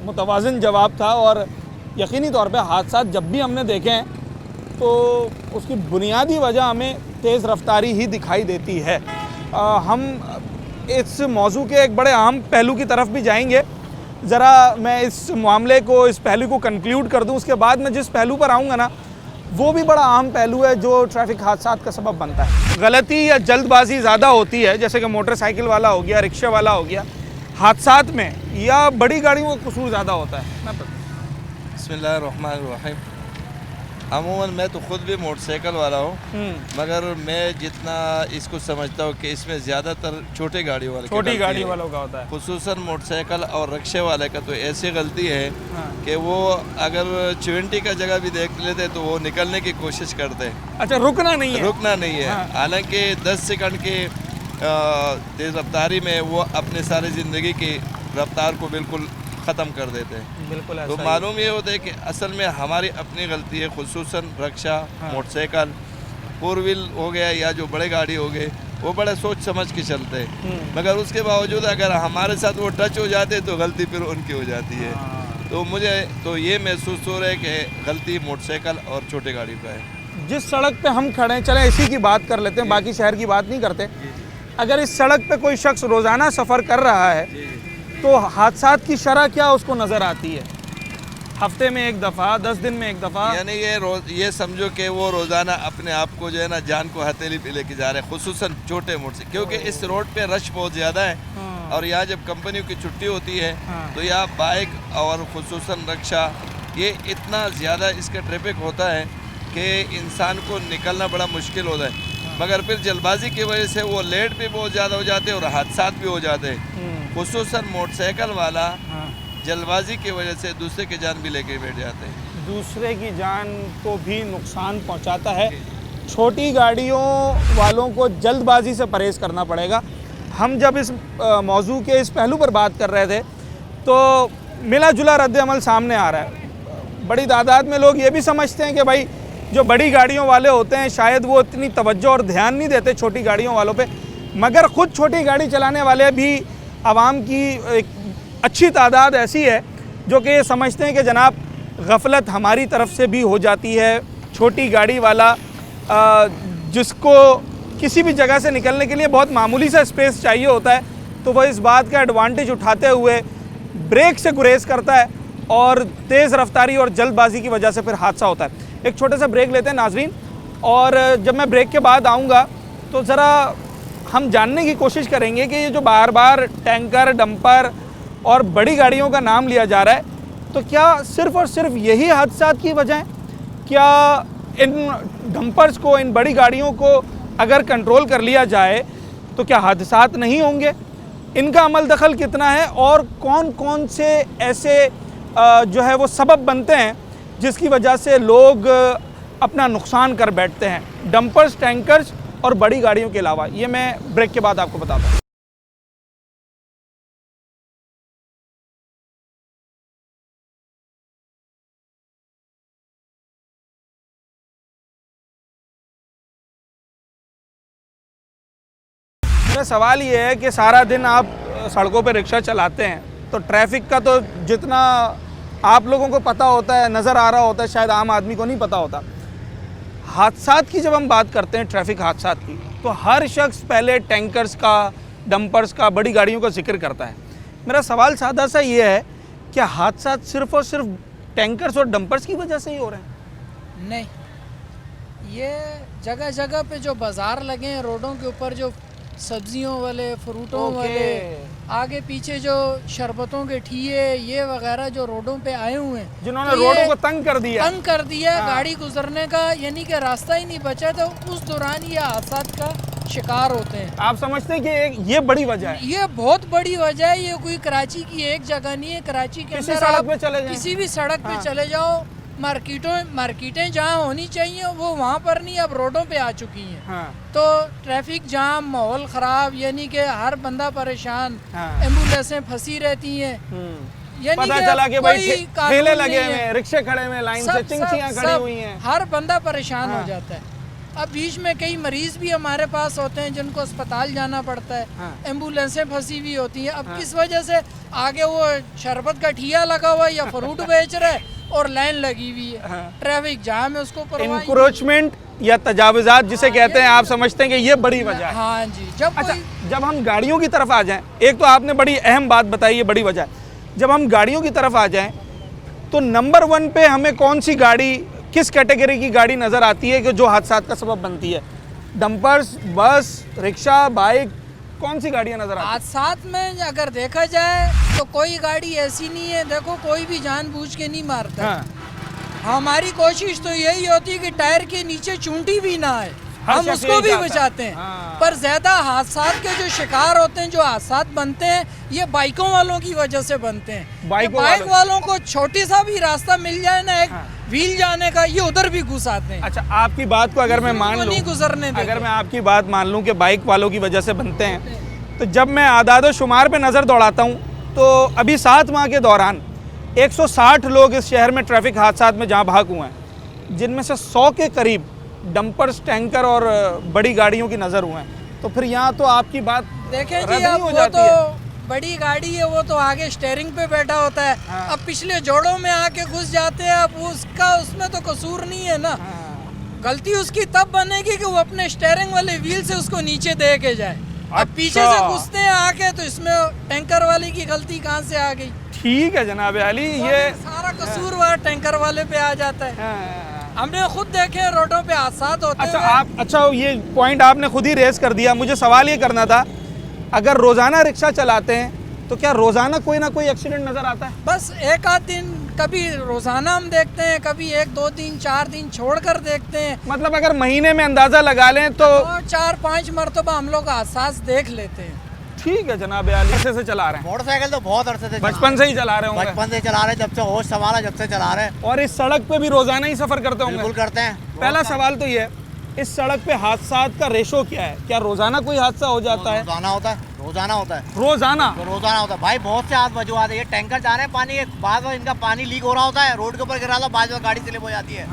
मुतवाज़िन जवाब था। और यकीनी तौर पे हादसा जब भी हमने देखे हैं तो उसकी बुनियादी वजह हमें तेज़ रफ्तारी ही दिखाई देती है। हम इस मौजू के एक बड़े अहम पहलू की तरफ भी जाएंगे। ज़रा मैं इस मामले को, इस पहलू को कंक्लूड कर दूं, उसके बाद मैं जिस पहलू पर आऊँगा ना, वो भी बड़ा अहम पहलू है जो ट्रैफिक हादसात का सबब बनता है। गलती या जल्दबाजी ज़्यादा होती है, जैसे कि मोटरसाइकिल वाला हो गया, रिक्शे वाला हो गया। हादसात में या बड़ी गाड़ियों का कसूर ज़्यादा होता है? मैं बिस्मिल्लाहिर्रहमानिर्रहीम। अमूमन मैं तो ख़ुद भी मोटरसाइकिल वाला हूँ, मगर मैं जितना इसको समझता हूँ कि इसमें ज़्यादातर छोटी गाड़ियों वाले छोटी गाड़ी वालों का होता है। खुसूसन मोटरसाइकिल और रिक्शे वाले का तो ऐसी गलती है कि वो अगर 70 का जगह भी देख लेते तो वो निकलने की कोशिश करते हैं। अच्छा, रुकना नहीं है? रुकना नहीं है। हालांकि 10 सेकंड की तेज़ रफ्तारी में वो अपने सारी ज़िंदगी की रफ्तार को बिल्कुल ख़त्म कर देते हैं। बिल्कुल तो मालूम ये होता है कि असल में हमारी अपनी गलती है, खुसूसन रिक्शा, मोटरसाइकिल, 4 व्हील हो गया या जो बड़े गाड़ी हो गए, वो बड़ा सोच समझ के चलते हैं। मगर उसके बावजूद अगर हमारे साथ वो टच हो जाते तो गलती फिर उनकी हो जाती है। तो मुझे तो ये महसूस हो रहा है कि गलती मोटरसाइकिल और छोटी गाड़ी का है। जिस सड़क पे हम खड़े हैं, चलें इसी की बात कर लेते हैं, बाकी शहर की बात नहीं करते। अगर इस सड़क पे कोई शख्स रोज़ाना सफ़र कर रहा है तो हादसात की शरह क्या उसको नज़र आती है? हफ्ते में एक दफ़ा, 10 दिन में एक दफ़ा? यानी ये समझो कि वो रोज़ाना अपने आप को जो है ना जान को हथेली पे लेके जा रहे हैं, खुसूसन छोटे मोटरसाइकिल, क्योंकि इस रोड पे रश बहुत ज़्यादा है। और यहाँ जब कंपनियों की छुट्टी होती है तो यहाँ बाइक और खुसूसन रिक्शा, ये इतना ज़्यादा इसका ट्रैफिक होता है कि इंसान को निकलना बड़ा मुश्किल होता है। मगर फिर जल्दबाजी की वजह से वो लेट भी बहुत ज़्यादा हो जाते हैं और हादसात भी हो जाते हैं। खुसूसन मोटरसाइकिल वाला जल्दबाजी की वजह से दूसरे की जान भी लेके बैठ जाते हैं। दूसरे की जान को भी नुकसान पहुंचाता है। छोटी गाड़ियों वालों को जल्दबाजी से परहेज करना पड़ेगा। हम जब इस मौजू के इस पहलू पर बात कर रहे थे तो मिला जुला रद्द-ए-अमल सामने आ रहा है। बड़ी तादाद में लोग ये भी समझते हैं कि भाई जो बड़ी गाड़ियों वाले होते हैं शायद वो इतनी तवज्जो और ध्यान नहीं देते छोटी गाड़ियों वालों पे, मगर ख़ुद छोटी गाड़ी चलाने वाले भी आवाम की एक अच्छी तादाद ऐसी है जो कि ये समझते हैं कि जनाब गफलत हमारी तरफ से भी हो जाती है। छोटी गाड़ी वाला जिसको किसी भी जगह से निकलने के लिए बहुत मामूली सा स्पेस चाहिए होता है, तो वह इस बात का एडवांटेज उठाते हुए ब्रेक से गुरेज करता है और तेज़ रफ्तारी और जल्दबाजी की वजह से फिर हादसा होता है। एक छोटा सा ब्रेक लेते हैं नाजरीन, और जब मैं ब्रेक के बाद आऊँगा तो ज़रा हम जानने की कोशिश करेंगे कि ये जो बार बार टैंकर, डंपर और बड़ी गाड़ियों का नाम लिया जा रहा है, तो क्या सिर्फ़ और सिर्फ यही हादसात की वजह है? क्या इन डंपर्स को, इन बड़ी गाड़ियों को अगर कंट्रोल कर लिया जाए तो क्या हादसात नहीं होंगे? इनका अमल दखल कितना है और कौन कौन से ऐसे जो है वो सबब बनते हैं जिसकी वजह से लोग अपना नुकसान कर बैठते हैं, डंपर्स, टैंकर्स और बड़ी गाड़ियों के अलावा? ये मैं ब्रेक के बाद आपको बताता हूँ। मेरा सवाल ये है कि सारा दिन आप सड़कों पे रिक्शा चलाते हैं तो ट्रैफिक का तो जितना आप लोगों को पता होता है, नज़र आ रहा होता है, शायद आम आदमी को नहीं पता होता। हादसात की जब हम बात करते हैं, ट्रैफिक हादसात की, तो हर शख्स पहले टैंकर्स का, डंपर्स का, बड़ी गाड़ियों का जिक्र करता है। मेरा सवाल सादा सा ये है, क्या हादसात सिर्फ़ और सिर्फ टैंकर्स और डंपर्स की वजह से ही हो रहे हैं? नहीं, ये जगह जगह पे जो बाज़ार लगे हैं रोडों के ऊपर, जो सब्जियों वाले, फ्रूटों वाले, आगे पीछे जो शरबतों के ठिये ये वगैरह जो रोडों पे आए हुए हैं, जिन्होंने रोडों को तंग कर दिया, गाड़ी गुजरने का यानी कि रास्ता ही नहीं बचा, तो उस दौरान ये हादसात का शिकार होते हैं। आप समझते हैं कि ये बड़ी वजह है? ये बहुत बड़ी वजह है। ये कोई कराची की एक जगह नहीं है। कराची के अंदर आप किसी भी सड़क पे चले जाओ, मार्केटें जहाँ होनी चाहिए वो वहाँ पर नहीं, अब रोडों पे आ चुकी हैं। तो ट्रैफिक जाम, माहौल ख़राब, यानी कि हर बंदा परेशान, एम्बुलेंसें फंसी रहती हैं, यानी पता चला कि भाई ठेले लगे हुए हैं, रिक्शे खड़े हुए, लाइन से चिंचियां खड़ी हुई हैं, हर बंदा परेशान हो जाता है। अब बीच में कई मरीज भी हमारे पास होते हैं जिनको अस्पताल जाना पड़ता है, एम्बुलेंसें फंसी हुई होती हैं। अब किस वजह से? आगे वो शरबत का ठिया लगा हुआ है या फ्रूट बेच रहा है और लाइन लगी हुई है, ट्रैफिक जाम है, उसको इंक्रोचमेंट या तजावुजात जिसे कहते हैं, आप समझते हैं कि ये बड़ी वजह है? हाँ जी। जब हम गाड़ियों की तरफ आ जाएं, एक तो आपने बड़ी अहम बात बताई, ये बड़ी वजह है। जब हम गाड़ियों की तरफ आ जाएं तो नंबर 1 पे हमें कौन सी गाड़ी, किस कैटेगरी की गाड़ी नज़र आती है कि जो हादसात का सबब बनती है? डंपर्स, बस, रिक्शा, बाइक, कौन सी गाड़ियाँ नजर आती हादसात में अगर देखा जाए तो कोई गाड़ी ऐसी नहीं है, देखो कोई भी जानबूझ के नहीं मारता। हाँ। हमारी कोशिश तो यही होती है कि टायर के नीचे चूंटी भी ना आए, हम शख्स उसको यही भी चाहता है। बचाते हैं। हाँ। पर ज्यादा हादसात के जो शिकार होते हैं, जो हादसात बनते हैं, ये बाइकों वालों की वजह से बनते हैं। बाइक बाइक वालों को छोटी सा भी रास्ता मिल जाए ना, एक व्हील जाने का, ये उधर भी घुस आते हैं। अच्छा, आपकी बात को अगर मैं मान उनको लूं, नहीं गुजरने देते। अगर मैं आपकी बात मान लूं कि बाइक वालों की वजह से बनते हैं, तो जब मैं आदाद शुमार पे नज़र दौड़ाता हूं, तो अभी 7 माह के दौरान 160 लोग इस शहर में ट्रैफिक हादसात में जहाँ भाग हुए हैं, जिनमें से 100 के करीब डंपर्स, टैंकर और बड़ी गाड़ियों की नज़र हुए हैं। तो फिर यहाँ तो आपकी बात देखें रद्द जी, नहीं अब हो वो जाती तो है। बड़ी गाड़ी है, वो तो आगे स्टेयरिंग पे बैठा होता है। हाँ। अब पिछले जोड़ों में आके घुस जाते हैं, अब उसका उसमें तो कसूर नहीं है ना। गलती उसकी तब बनेगी कि वो अपने स्टेयरिंग वाले व्हील से उसको नीचे दे के जाए। अब पीछे से घुसते हैं आके, तो इसमें टैंकर वाले की गलती कहाँ से आ गई? ठीक है जनाब अली, ये सारा कसूर वहाँ टैंकर वाले पे आ जाता है। हमने खुद देखे रोडों पे हादसात होते अच्छा हुए। अच्छा, ये पॉइंट आपने खुद ही रेस कर दिया। मुझे सवाल ये करना था, अगर रोज़ाना रिक्शा चलाते हैं तो क्या रोज़ाना कोई ना कोई एक्सीडेंट नज़र आता है? बस एक आध दिन, कभी रोजाना हम देखते हैं, कभी 1, 2 दिन, 4 दिन छोड़कर देखते हैं। मतलब अगर महीने में अंदाज़ा लगा लें तो 4-5 मरतबा हम लोग हादसा देख लेते हैं। ठीक है जनाब अली, अरसे से चला रहे हैं? मोटरसाइकिल तो बहुत अरसे से बचपन से ही चला रहे होंगे? बचपन से चला रहे, जब से होश संभाला जब से चला रहे। और इस सड़क पे भी रोज़ाना ही सफ़र करते होंगे? बिल्कुल करते हैं। पहला सवाल तो ये है, इस सड़क पे हादसात का रेशो क्या है? क्या रोज़ाना कोई हादसा हो जाता है? रोजाना होता है, रोजाना होता है, रोज़ाना रोजाना होता है भाई। बहुत से हाथ वजूहत है। ये टैंकर जा रहे हैं पानी के, बाद में इनका पानी लीक हो रहा होता है, रोड के ऊपर गिर रहा होता है, बाद में गाड़ी स्लिप हो जाती है।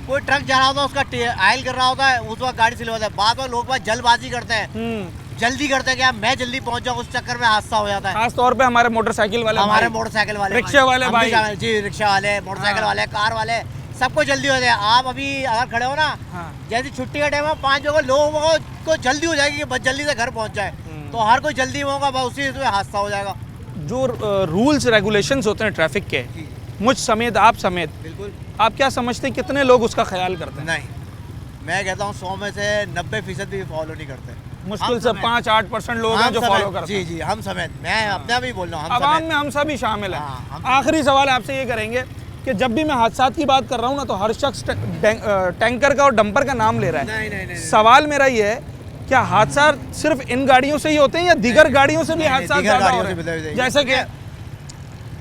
कोई ट्रक जा रहा होता है, उसका आयल गिर रहा होता है, उस वक्त गाड़ी स्लिप हो जाती है। बाद में लोग जल्दबाजी करते हैं, जल्दी करते हैं, क्या मैं जल्दी पहुंच जाऊँ, उस चक्कर में हादसा हो जाता है। खास तौर पे हमारे मोटरसाइकिल वाले, हमारे मोटरसाइकिल वाले, रिक्शा वाले भाई, जी रिक्शा वाले, मोटरसाइकिल वाले, कार वाले, सबको जल्दी होता है। आप अभी अगर खड़े हो ना, जैसे छुट्टी का टाइम है 5 बजे, लोगों को जल्दी हो जाएगी कि बस जल्दी से घर पहुंच जाए, तो हर कोई जल्दी होगा, बस उसी में हादसा हो जाएगा। जो रूल्स रेगुलेशंस होते हैं ट्रैफिक के, मुझ समेत, आप समेत, बिल्कुल, आप क्या समझते हैं कितने लोग उसका ख्याल करते हैं? नहीं, मैं कहता हूँ 100 में से 90% भी फॉलो नहीं करते। मुश्किल से 5-8% लोग हैं जो फॉलो करते हैं। जी जी, हम समेत, मैं अपने आप ही बोल रहा हूँ, आवाम में हम सभी शामिल हैं। आखिरी सवाल आपसे ये करेंगे कि जब भी मैं हादसात की बात कर रहा हूँ ना, तो हर शख्स टैंकर का और डंपर का नाम ले रहा है। नहीं। सवाल मेरा ये है, क्या हादसा सिर्फ इन गाड़ियों से ही होते हैं या दीगर गाड़ियों से भी हादसा ज़्यादा हो रहे हैं? जैसे कि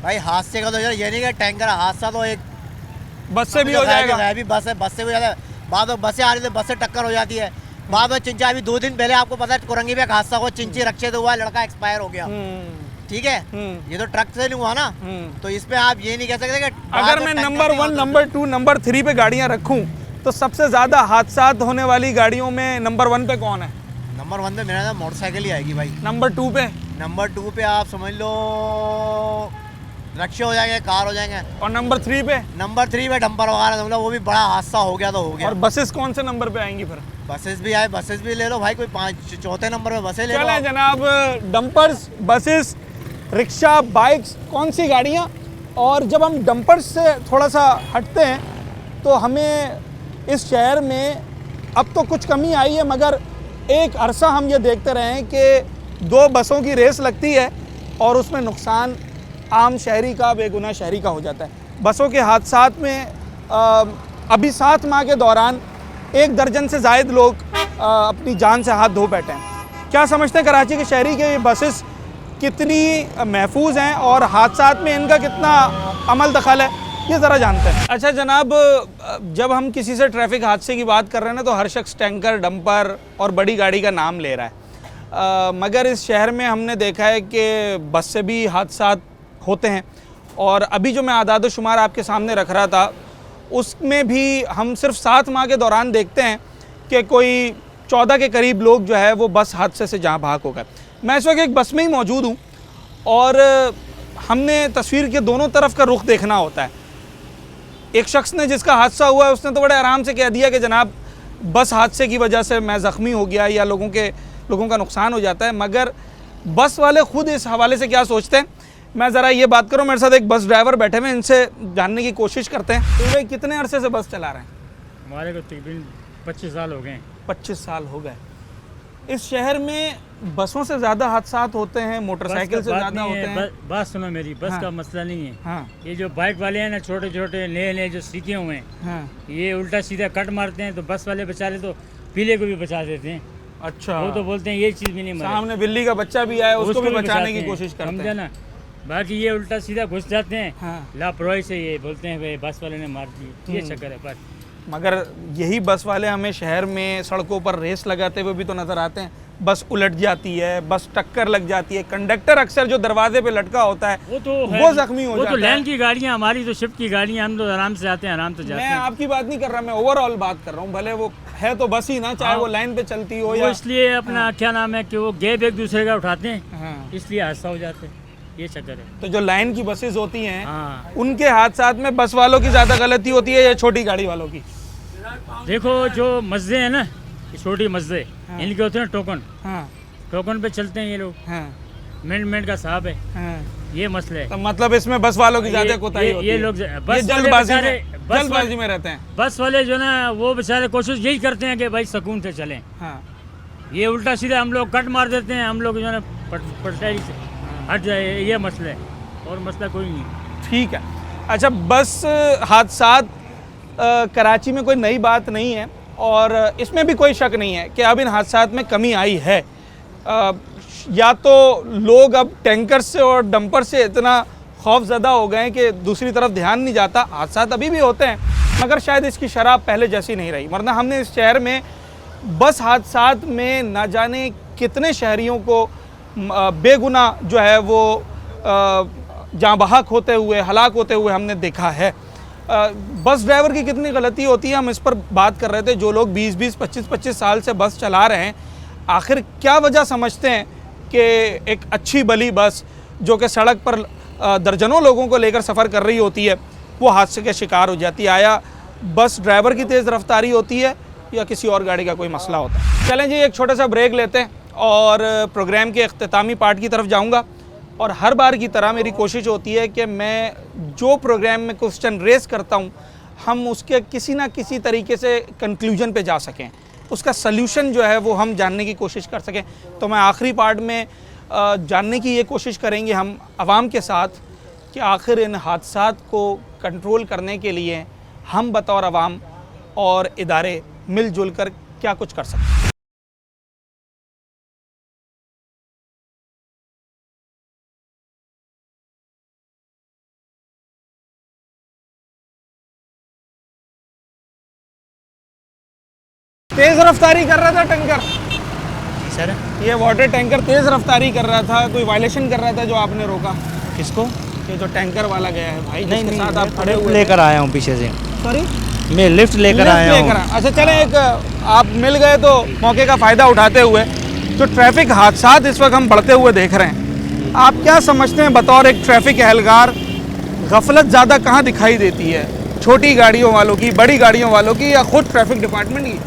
भाई हादसे का तो ये नहीं कि टैंकर हादसा तो एक बस से भी हो जाएगा, बस से भी हो जाता है। बाद में बसें आ रही थी, बस से टक्कर हो जाती है। बाद में चिंचा, अभी 2 दिन पहले आपको पता है कोरंगी में एक हादसा हुआ, चिंची रक्षे से हुआ, लड़का एक्सपायर हो गया। ठीक है, ये तो ट्रक से नहीं हुआ ना, तो इसमें आप ये नहीं कह सकते कि अगर मैं नंबर 1, नंबर 2, नंबर 3 पे गाड़ियां रखूं, तो सबसे ज्यादा हादसात होने वाली गाड़ियों में नंबर 1 पे कौन है? नंबर 1 पे मेरा मोटरसाइकिल ही आएगी भाई। नंबर 2 पे? नंबर 2 पे आप समझ लो रिक्शे हो जाएंगे, कार हो जाएंगे। और नंबर 3 पे? नंबर 3 पे डंपर वगैरह, मतलब वो भी बड़ा हादसा हो गया तो हो गया। और बसेस कौन से नंबर पे आएंगी फिर? बसेस भी आए, बसेस भी ले लो भाई, कोई 4थे नंबर पे बसें ले लो। चलें जनाब, डंपर्स, बसेस, रिक्शा, बाइक्स, कौन सी गाड़ियाँ? और जब हम डंपर्स से थोड़ा सा हटते हैं तो हमें इस शहर में अब तो कुछ कमी आई है, मगर एक अरसा हम ये देखते रहे हैं कि 2 बसों की रेस लगती है और उसमें नुकसान आम शहरी का, बेगुनाह शहरी का हो जाता है। बसों के हादसात में अभी 7 माह के दौरान 1 दर्जन से ज़ायद लोग अपनी जान से हाथ धो बैठे हैं। क्या समझते हैं कराची के शहरी के ये बसेस कितनी महफूज हैं और हादसात में इनका कितना अमल दखल है, ये ज़रा जानते हैं। अच्छा जनाब, जब हम किसी से ट्रैफिक हादसे की बात कर रहे हैं ना, तो हर शख्स टैंकर, डंपर और बड़ी गाड़ी का नाम ले रहा है, मगर इस शहर में हमने देखा है कि बस से भी हादसात होते हैं। और अभी जो मैं आदाद शुमार आपके सामने रख रहा था, उसमें भी हम सिर्फ 7 माह के दौरान देखते हैं कि कोई 14 के करीब लोग जो है वो बस हादसे से जहाँ भाग हो गए। मैं इस वक्त एक बस में ही मौजूद हूँ और हमने तस्वीर के दोनों तरफ का रुख देखना होता है। एक शख्स ने, जिसका हादसा हुआ है, उसने तो बड़े आराम से कह दिया कि जनाब बस हादसे की वजह से मैं ज़ख्मी हो गया या लोगों का नुकसान हो जाता है, मगर बस वाले ख़ुद इस हवाले से क्या सोचते हैं, मैं ज़रा ये बात करूँ। मेरे साथ एक बस ड्राइवर बैठे हुए, इनसे जानने की कोशिश करते हैं। तो भाई कितने अरसे से बस चला रहे हैं? हमारे को तकरीबन 25 साल हो गए। 25 साल हो गए। इस शहर में बसों से ज़्यादा हादसात होते हैं, मोटरसाइकिल से ज़्यादा होते हैं। बात सुनो मेरी, बस का मसला नहीं है। हाँ। ये जो बाइक वाले हैं ना, छोटे छोटे नए नए जो सीखे हुए हैं, हाँ। ये उल्टा सीधा कट मारते हैं, तो बस वाले बेचारे तो पीले को भी बचा देते हैं। अच्छा, वो तो बोलते हैं ये चीज़ भी नहीं मरे। सामने बिल्ली का बच्चा भी आया, उसको भी बचाने की कोशिश करते समझा हैं ना। बाकी ये उल्टा सीधा घुस जाते हैं। हाँ। लापरवाही से ये बोलते हैं भाई बस वाले ने मार दी, ये चक्कर है बस। मगर यही बस वाले हमें शहर में सड़कों पर रेस लगाते हुए भी तो नज़र आते हैं। बस उलट जाती है, बस टक्कर लग जाती है, कंडक्टर अक्सर जो दरवाजे पे लटका होता है वो जख्मी हो जाता है। वो तो लैंड की गाड़ियाँ, हमारी तो शिफ्ट की गाड़ियाँ, हम तो आराम से आते हैं, आराम से जाते हैं। मैं आपकी बात नहीं कर रहा, मैं ओवरऑल बात कर रहा हूँ। भले वो है तो बस ही ना, चाहे वो लाइन पे चलती हो या इसलिए अपना क्या नाम है कि वो गैप एक दूसरे का उठाते हैं, इसलिए हादसा हो जाते हैं, ये चक्कर है। तो जो लाइन की बसेस होती हैं उनके हादसात में बस वालों की ज़्यादा गलती होती है या छोटी गाड़ी वालों की? देखो जो मस्जिद है ना, छोटी मस्जिद, इनके होते हैं टोकन। टोकन पे चलते हैं ये लोग। मिनट का साहब है, ये मसला है। तो मतलब इसमें बस वालों की ज़्यादा कोताही होती है। ये लोग जल्दबाजी में रहते हैं। बस वाले जो ना वो बेचारे कोशिश यही करते हैं कि भाई सुकून से चलें। ये उल्टा सीधा हम लोग कट मार देते हैं, हम लोग जो है पटरी से हट जाए, ये मसला है, और मसला कोई नहीं। ठीक है। अच्छा, बस हादसात कराची में कोई नई बात नहीं है और इसमें भी कोई शक नहीं है कि अब इन हादसात में कमी आई है। या तो लोग अब टैंकर से और डंपर से इतना खौफज़दा हो गए हैं कि दूसरी तरफ ध्यान नहीं जाता। हादसात अभी भी होते हैं मगर शायद इसकी शरह पहले जैसी नहीं रही, वरना हमने इस शहर में बस हादसात में ना जाने कितने शहरियों को बेगुनाह जो है वो जाँ बहक होते हुए, हलाक होते हुए हमने देखा है। बस ड्राइवर की कितनी गलती होती है, हम इस पर बात कर रहे थे। जो लोग 20-20, 25-25 साल से बस चला रहे हैं, आखिर क्या वजह समझते हैं कि एक अच्छी भली बस जो कि सड़क पर दर्जनों लोगों को लेकर सफ़र कर रही होती है, वो हादसे के शिकार हो जाती है? आया बस ड्राइवर की तेज़ रफ्तारी होती है या किसी और गाड़ी का कोई मसला होता है? चलें जी, एक छोटा सा ब्रेक लेते हैं और प्रोग्राम के अख्तामी पार्ट की तरफ जाऊँगा। और हर बार की तरह मेरी कोशिश होती है कि मैं जो प्रोग्राम में क्वेश्चन रेस करता हूँ, हम उसके किसी ना किसी तरीके से कंक्लूजन पे जा सकें, उसका सल्यूशन जो है वो हम जानने की कोशिश कर सकें। तो मैं आखिरी पार्ट में जानने की ये कोशिश करेंगे हम आवाम के साथ कि आखिर इन हादसात को कंट्रोल करने के लिए हम बतौर आवाम और इदारे मिलजुल कर क्या कुछ कर सकते हैं। तेज़ रफ्तारी कर रहा था टैंकर। जी सर। ये वाटर टैंकर तेज़ रफ्तारी कर रहा था, कोई वायलेशन कर रहा था जो आपने रोका? किसको? ये जो टैंकर वाला गया है भाई, नहीं जिसके साथ आप खड़े हुए लेकर आया हूँ पीछे से। सॉरी, मैं लिफ्ट लेकर आया हूँ। अच्छा चले, एक आप मिल गए तो मौके का फ़ायदा उठाते हुए जो ट्रैफिक हादसात इस वक्त हम बढ़ते हुए देख रहे हैं, आप क्या समझते हैं बतौर एक ट्रैफिक एहलकार, गफलत ज़्यादा कहाँ दिखाई देती है? छोटी गाड़ियों वालों की, बड़ी गाड़ियों वालों की, या खुद ट्रैफिक डिपार्टमेंट की?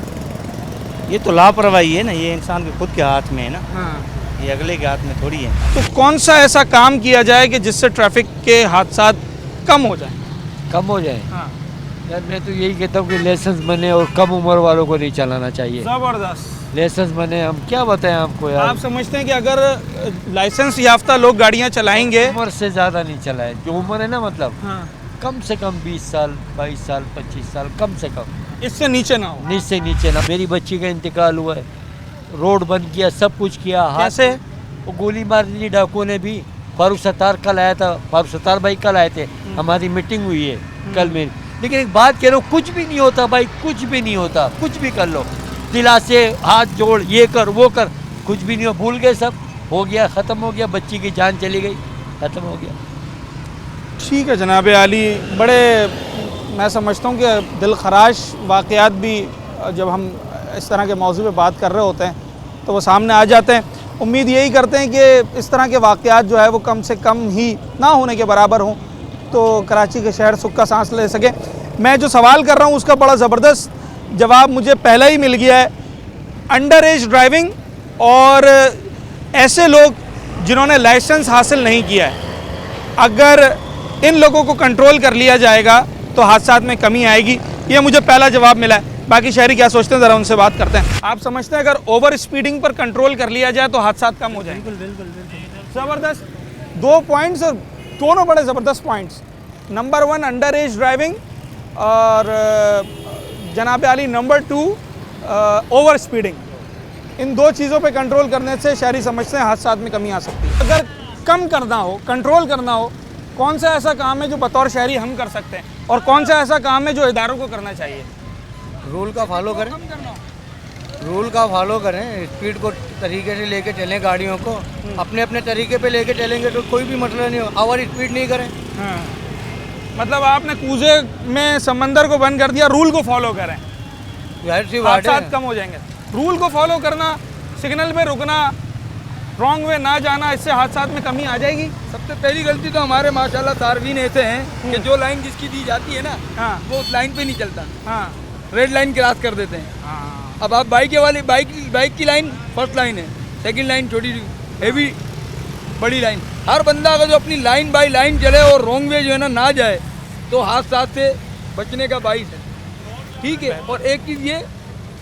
ये तो लापरवाही है ना, ये इंसान के खुद के हाथ में है ना। हाँ। ये अगले के हाथ में थोड़ी है। तो कौन सा ऐसा काम किया जाए कि जिससे ट्रैफिक के हादसात कम हो जाए? कम हो जाए? हाँ। यार मैं तो यही कहता हूँ कि लाइसेंस बने और कम उम्र वालों को नहीं चलाना चाहिए। ज़बरदस्त लाइसेंस बने, हम क्या बताएं आपको यार। आप समझते हैं कि अगर लाइसेंस याफ्ता लोग गाड़ियाँ चलाएंगे, उम्र से ज़्यादा नहीं चलाए, जो उम्र है ना, मतलब हाँ, कम से कम 20 साल, 22 साल, 25 साल, कम से कम, इससे नीचे ना हो। नीचे ना। मेरी बच्ची का इंतकाल हुआ है, रोड बंद किया, सब कुछ किया। कैसे? वो गोली मार दी डाकुओं ने भी। फारूक सत्तार कल आया था, फारूक सत्तार भाई कल आए थे, हमारी मीटिंग हुई है कल मेरी। लेकिन एक बात कह रहा हूँ, कुछ भी नहीं होता भाई, कुछ भी नहीं होता। कुछ भी कर लो, दिला से हाथ जोड़, ये कर वो कर, कुछ भी नहीं हो। भूल गए, सब हो गया, ख़त्म हो गया, बच्ची की जान चली गई, ख़त्म हो गया। ठीक है जनाब आली, बड़े मैं समझता हूँ कि दिल खराश वाक़यात भी जब हम इस तरह के मौजू पे बात कर रहे होते हैं तो वो सामने आ जाते हैं। उम्मीद यही करते हैं कि इस तरह के वाक़यात जो है वो कम से कम ही ना होने के बराबर हों, तो कराची के शहर सुख का सांस ले सके। मैं जो सवाल कर रहा हूँ उसका बड़ा ज़बरदस्त जवाब मुझे पहला ही मिल गया है। अंडर एज ड्राइविंग और ऐसे लोग जिन्होंने लाइसेंस हासिल नहीं किया है, अगर इन लोगों को कंट्रोल कर लिया जाएगा तो हादसात में कमी आएगी। ये मुझे पहला जवाब मिला है। बाकी शहरी क्या सोचते हैं ज़रा उनसे बात करते हैं। आप समझते हैं अगर ओवर स्पीडिंग पर कंट्रोल कर लिया जाए तो हादसा कम हो जाएंगे? बिल्कुल। ज़बरदस्त 2 पॉइंट्स और दोनों बड़े ज़बरदस्त points. Number 1 under as driving और जनाब आली नंबर 2 ओवर स्पीडिंग। इन 2 चीज़ों पे कंट्रोल करने से शहरी समझते हैं हादसा में कमी आ सकती है। अगर कम करना हो, कंट्रोल करना हो, कौन सा ऐसा काम है जो बतौर शहरी हम कर सकते हैं और कौन सा ऐसा काम है जो इदारों को करना चाहिए? रूल का फॉलो करें, रूल का फॉलो करें, स्पीड को तरीके से लेके चलें, गाड़ियों को अपने अपने तरीके पे लेके चलेंगे तो कोई भी मसला नहीं हो। ओवर स्पीड नहीं करें। हाँ। मतलब आपने कूजे में समंदर को बंद कर दिया, रूल को फॉलो करें, हादसा कम हो जाएंगे। रूल को फॉलो करना, सिग्नल पे रुकना, रॉन्ग वे ना जाना, इससे हादसा में कमी आ जाएगी। सबसे पहली गलती तो हमारे माशाल्लाह सार्वजनिक ऐसे हैं कि जो लाइन जिसकी दी जाती है ना, वो उस लाइन पे नहीं चलता। हाँ। रेड लाइन क्रॉस कर देते हैं। हाँ। अब आप बाइक की लाइन फर्स्ट लाइन है, सेकंड लाइन छोटी हेवी बड़ी लाइन। हर बंदा अगर जो अपनी लाइन बाई लाइन चले और रॉन्ग वे जो है ना जाए तो हादसा से बचने का बाइस है। ठीक है। और एक चीज़ ये,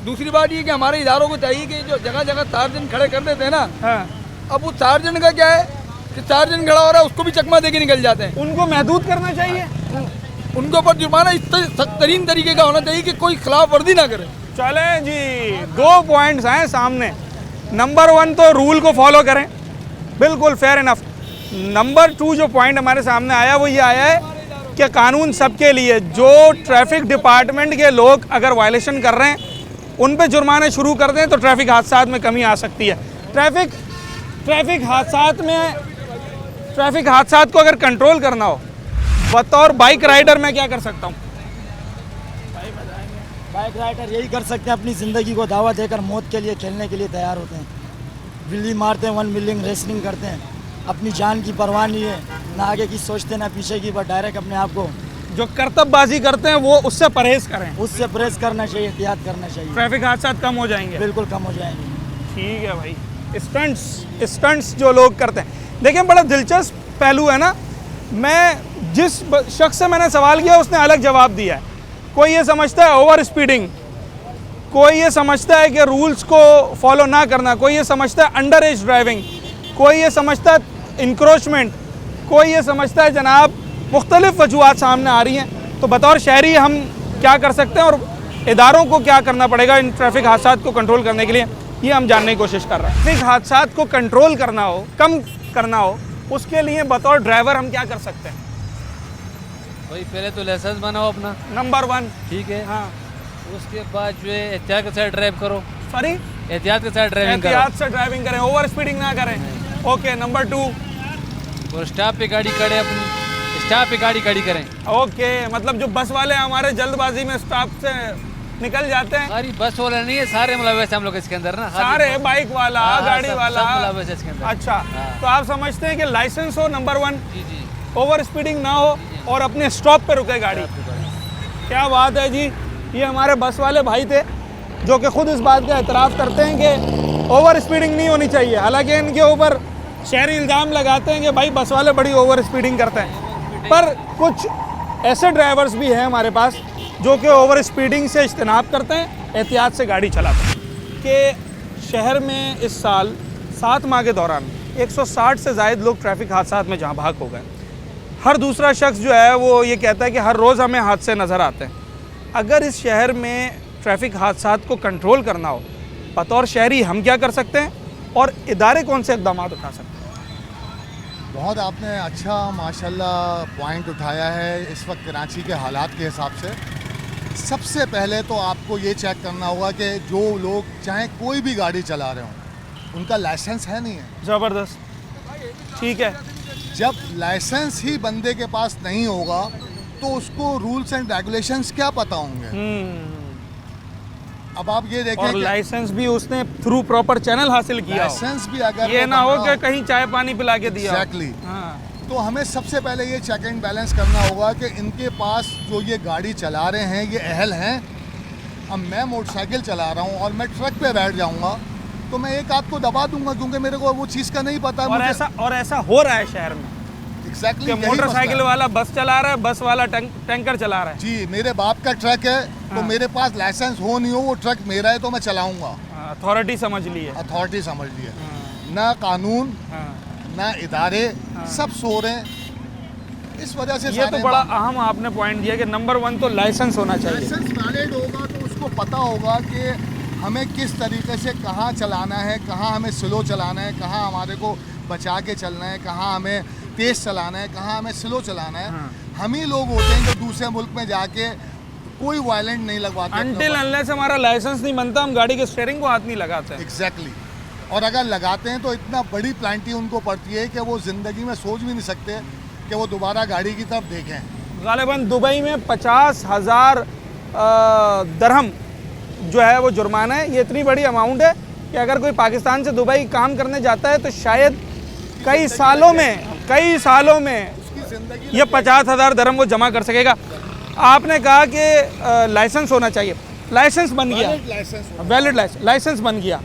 दूसरी बात ये कि हमारे इदारों को चाहिए कि जो जगह जगह सार्जन खड़े कर देते हैं ना, अब वो सार्जन का क्या है कि सार्जन खड़ा हो रहा है उसको भी चकमा दे के निकल जाते हैं। उनको महदूद करना चाहिए, उनको पर जुर्माना इस तरीन तरीके का होना चाहिए कि कोई खिलाफ वर्जी ना करे। चले जी, 2 पॉइंट्स हैं सामने। नंबर 1 तो रूल को फॉलो करें, बिल्कुल फेयर इनफ। नंबर 2 जो पॉइंट हमारे सामने आया वो ये आया है कि कानून सबके लिए। जो ट्रैफिक डिपार्टमेंट के लोग अगर वायलेशन कर रहे हैं उन पे जुर्माने शुरू कर दें तो ट्रैफिक हादसात में कमी आ सकती है। ट्रैफिक हादसात को अगर कंट्रोल करना हो, बतौर बाइक राइडर मैं क्या कर सकता हूँ? बाइक राइडर यही कर सकते हैं, अपनी ज़िंदगी को दावा देकर मौत के लिए खेलने के लिए तैयार होते हैं। बिल्ली मारते हैं, 1 मिलियन रेसलिंग करते हैं, अपनी जान की परवाह नहीं है, ना आगे की सोचते ना पीछे की, बस डायरेक्ट अपने आप को जो करतबबाजी करते हैं वो उससे परहेज करें। उससे परहेज करना चाहिए, एहतियात करना चाहिए। ट्रैफिक हादसा कम हो जाएंगे। बिल्कुल कम हो जाएंगे। ठीक है भाई। स्टंट्स जो लोग करते हैं, देखिए बड़ा दिलचस्प पहलू है ना। मैं जिस शख्स से मैंने सवाल किया उसने अलग जवाब दिया है। कोई ये समझता है ओवर स्पीडिंग, कोई ये समझता है कि रूल्स को फॉलो ना करना, कोई ये समझता है अंडर एज ड्राइविंग, कोई ये समझता है इंक्रोचमेंट, कोई ये समझता है जनाब मुख्तलिफ वजूहात सामने आ रही हैं। तो बतौर शहरी हम क्या कर सकते हैं और इदारों को क्या करना पड़ेगा इन ट्रैफिक हादसात को कंट्रोल करने के लिए, ये हम जानने की कोशिश कर रहे हैं। ट्रैफिक हादसात को कंट्रोल करना हो, कम करना हो, उसके लिए बतौर ड्राइवर हम क्या कर सकते हैं? भाई पहले तो लाइसेंस बनाओ अपना, नंबर 1। ठीक है। हाँ। उसके बाद जो है एहतियात के साथ ड्राइव करो। सॉरी, एहतियात के साथ ड्राइविंग करो। एहतियात से ड्राइविंग करें, ओवर स्पीडिंग ना करें। ओके। नंबर 2, और स्टॉप पे गाड़ी खड़े, अपनी स्टॉप पे गाड़ी खड़ी करें। ओके। मतलब जो बस वाले हमारे जल्दबाजी में स्टॉप से निकल जाते हैं। सारी बस वाला नहीं है, सारे मुलव्वस हम लोग इसके अंदर ना, सारे बाइक वाला, गाड़ी वाला, मुलव्वस इसके अंदर। अच्छा। तो आप समझते हैं कि लाइसेंस हो नंबर 1, ओवर स्पीडिंग ना हो और अपने स्टॉप पे रुके गाड़ी। क्या बात है जी। ये हमारे बस वाले भाई थे जो कि खुद इस बात का एतराफ़ करते हैं कि ओवर स्पीडिंग नहीं होनी चाहिए। हालांकि इनके ऊपर शहरी इल्ज़ाम लगाते हैं कि भाई बस वाले बड़ी ओवर स्पीडिंग करते हैं, पर कुछ ऐसे ड्राइवर्स भी हैं हमारे पास जो कि ओवर स्पीडिंग से इज्तनाब करते हैं, एहतियात से गाड़ी चलाते हैं। कि शहर में इस साल 7 माह के दौरान 160 से ज़ायद लोग ट्रैफिक हादसात में जहाँ भाग हो गए। हर दूसरा शख्स जो है वो ये कहता है कि हर रोज़ हमें हादसे नज़र आते हैं। अगर इस शहर में ट्रैफिक हादसात को कंट्रोल करना हो, बतौर शहरी हम क्या कर सकते हैं और इदारे कौन से इक़दाम उठा सकते हैं? बहुत आपने अच्छा माशाल्लाह पॉइंट उठाया है इस वक्त कराची के हालात के हिसाब से। सबसे पहले तो आपको ये चेक करना होगा कि जो लोग चाहे कोई भी गाड़ी चला रहे हों उनका लाइसेंस है नहीं है। ज़बरदस्त। ठीक है। जब लाइसेंस ही बंदे के पास नहीं होगा तो उसको रूल्स एंड रेगुलेशंस क्या पता होंगे। अब आप ये देखें और लाइसेंस भी उसने थ्रू प्रॉपर चैनल हासिल किया, लाइसेंस भी अगर ये ना हो कि कहीं चाय पानी पिला के दिया। एग्जैक्टली। तो हमें सबसे पहले ये चेक एंड बैलेंस करना होगा कि इनके पास जो ये गाड़ी चला रहे हैं ये अहल हैं। अब मैं मोटरसाइकिल चला रहा हूँ और मैं ट्रक पे बैठ जाऊँगा तो मैं एक आध को दबा दूंगा क्योंकि मेरे को वो चीज़ का नहीं पता। और ऐसा हो रहा है शहर में। एग्जैक्टली मोटरसाइकिल वाला बस चला रहा है, बस वाला टैंकर चला रहा है। जी, मेरे बाप का ट्रक है तो मेरे पास लाइसेंस हो नहीं हो, वो ट्रक मेरा है तो मैं चलाऊंगा। अथॉरिटी समझ ली है, अथॉरिटी समझ ली है। ना कानून ना इदारे, सब सो रहे हैं। इस वजह से ये तो बड़ा अहम आपने पॉइंट दिया कि नंबर 1 तो लाइसेंस होना चाहिए। लाइसेंस वैलिड होगा तो उसको पता होगा कि हमें किस तरीके से कहाँ चलाना है, कहाँ हमें स्लो चलाना है, कहाँ हमारे को बचा के चलना है, कहाँ हमें तेज़ चलाना है, कहाँ हमें स्लो चलाना है। हम ही लोग होते हैं जो दूसरे मुल्क में जाके कोई वायलेंट नहीं लगवाते। अनटिल अनलेस हमारा लाइसेंस नहीं बनता, हम गाड़ी के स्टीयरिंग को हाथ नहीं लगाते। एग्जैक्टली। और अगर लगाते हैं तो इतना बड़ी पेनल्टी उनको पड़ती है कि वो ज़िंदगी में सोच भी नहीं सकते कि वो दोबारा गाड़ी की तरफ देखें। गालिबन दुबई में 50,000 दरहम जो है वो जुर्माना है। ये इतनी बड़ी अमाउंट है कि अगर कोई पाकिस्तान से दुबई काम करने जाता है तो शायद कई सालों में ये 50,000 दरहम वो जमा कर सकेगा। आपने कहा कि लाइसेंस होना चाहिए, लाइसेंस बन गया, वैलिड लाइसेंस बन गया।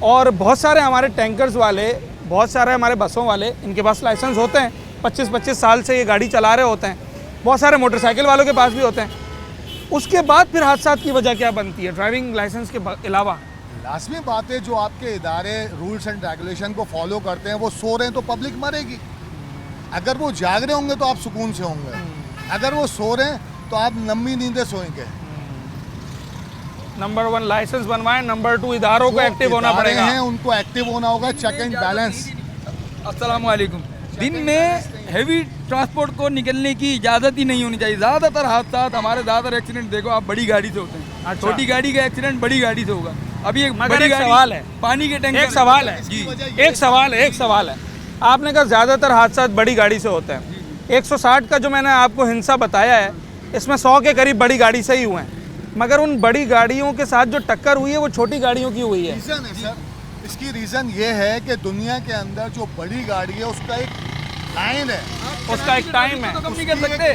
और बहुत सारे हमारे टैंकर्स वाले, बहुत सारे हमारे बसों वाले, इनके पास लाइसेंस होते हैं, 25-25 साल से ये गाड़ी चला रहे होते हैं। बहुत सारे मोटरसाइकिल वालों के पास भी होते हैं। उसके बाद फिर हादसा की वजह क्या बनती है ड्राइविंग लाइसेंस के अलावा? लाजमी बात है, जो आपके इदारे रूल्स एंड रेगुलेशन को फॉलो करते हैं वो सो रहे हैं तो पब्लिक मरेगी। अगर वो जाग रहे होंगे तो आप सुकून से होंगे, अगर वो सो रहे हैं तो आप लंबी नींदें सोएंगे। नंबर 1 लाइसेंस बनवाएं, नंबर 2 इदारों को एक्टिव होना पड़ेगा। हैं उनको एक्टिव होना होगा, चेक एंड बैलेंस। अस्सलाम वालेकुम। दिन में हैवी ट्रांसपोर्ट को निकलने की इजाज़त ही नहीं होनी चाहिए। ज़्यादातर हादसा, हमारे ज़्यादातर एक्सीडेंट देखो आप बड़ी गाड़ी से होते हैं। अच्छा। छोटी गाड़ी का एक्सीडेंट बड़ी गाड़ी से होगा। अभी एक मगर बड़ी एक गाड़ी, सवाल है, पानी के टैंकर, एक सवाल है जी, एक सवाल है। आपने कहा ज़्यादातर हादसा बड़ी गाड़ी से होते हैं। 160 का जो मैंने आपको हिंसा बताया है, इसमें 100 के करीब बड़ी गाड़ी से ही हुए हैं। मगर उन बड़ी गाड़ियों के साथ जो टक्कर हुई है वो छोटी गाड़ियों की हुई है। रीज़न है सर, इसकी रीज़न ये है कि दुनिया के अंदर जो बड़ी गाड़ी है उसका एक लाइन है, उसका एक टाइम है। तो कम नहीं कर सकते।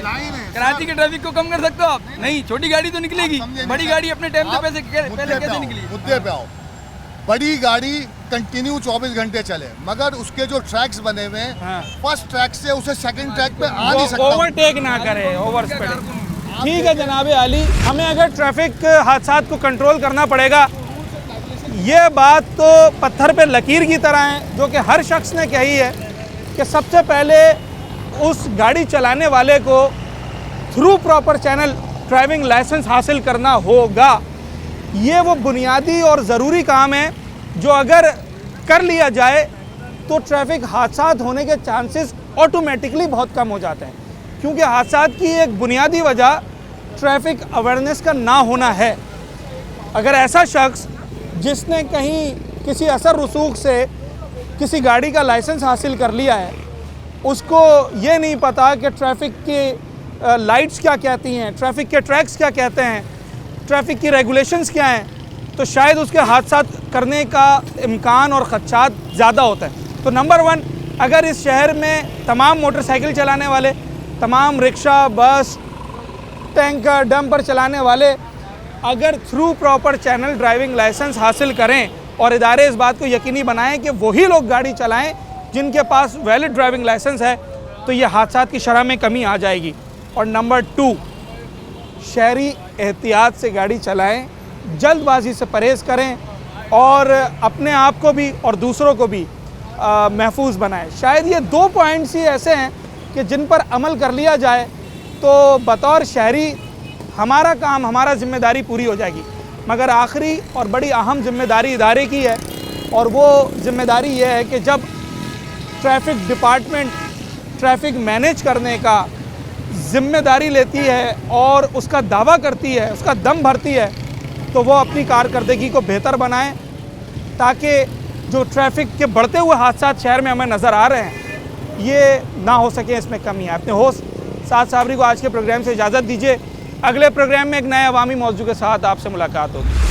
कराची के ट्रैफिक को कम कर सकते हो आप? नहीं, छोटी गाड़ी तो निकलेगी, बड़ी गाड़ी अपने टाइम से पहले कैसे निकली? मुद्दे पे आओ। बड़ी गाड़ी कंटिन्यू 24 घंटे चले, मगर उसके जो ट्रैक्स बने हुए हैं, फर्स्ट ट्रैक से उसे सेकंड ट्रैक पे आ नहीं सकता। ओवरटेक ना करे, ओवर स्पीडिंग। ठीक है जनाब अली, हमें अगर ट्रैफिक हादसा को कंट्रोल करना पड़ेगा, ये बात तो पत्थर पे लकीर की तरह है जो कि हर शख्स ने कही है कि सबसे पहले उस गाड़ी चलाने वाले को through proper channel driving licence हासिल करना होगा। ये वो बुनियादी और ज़रूरी काम है जो अगर कर लिया जाए तो ट्रैफिक हादसा होने के चांसेस ऑटोमेटिकली बहुत कम हो जाते हैं। क्योंकि हादसा की एक बुनियादी वजह ट्रैफिक अवेयरनेस का ना होना है। अगर ऐसा शख्स जिसने कहीं किसी असर रसूख से किसी गाड़ी का लाइसेंस हासिल कर लिया है, उसको ये नहीं पता कि ट्रैफिक की लाइट्स क्या कहती हैं, ट्रैफिक के ट्रैक्स क्या कहते हैं, ट्रैफिक की रेगुलेशंस क्या हैं, तो शायद उसके हादसा करने का इम्कान और ख़दशात ज़्यादा होता है। तो नंबर 1, अगर इस शहर में तमाम मोटरसाइकिल चलाने वाले, तमाम रिक्शा, बस, टैंकर, डंपर चलाने वाले अगर through proper channel driving licence हासिल करें और इदारे इस बात को यकीनी बनाएं कि वही लोग गाड़ी चलाएं जिनके पास वैलिड ड्राइविंग लाइसेंस है, तो ये हादसात की शरह में कमी आ जाएगी। और नंबर 2, शहरी एहतियात से गाड़ी चलाएं, जल्दबाजी से परहेज़ करें और अपने आप को भी और दूसरों को भी महफूज बनाएं। शायद ये 2 पॉइंट्स ही ऐसे हैं कि जिन पर अमल कर लिया जाए तो बतौर शहरी हमारा काम, हमारा जिम्मेदारी पूरी हो जाएगी। मगर आखिरी और बड़ी अहम जिम्मेदारी इदारे की है, और वो जिम्मेदारी ये है कि जब ट्रैफिक डिपार्टमेंट ट्रैफिक मैनेज करने का जिम्मेदारी लेती है और उसका दावा करती है, उसका दम भरती है, तो वो अपनी कारकर्दगी को बेहतर बनाएं ताकि जो ट्रैफिक के बढ़ते हुए हादसा शहर में हमें नज़र आ रहे हैं ये ना हो सके, इसमें कमी है। अपने होस्ट साद साबरी को आज के प्रोग्राम से इजाज़त दीजिए। अगले प्रोग्राम में एक नए अवामी मौजू के साथ आपसे मुलाकात होगी।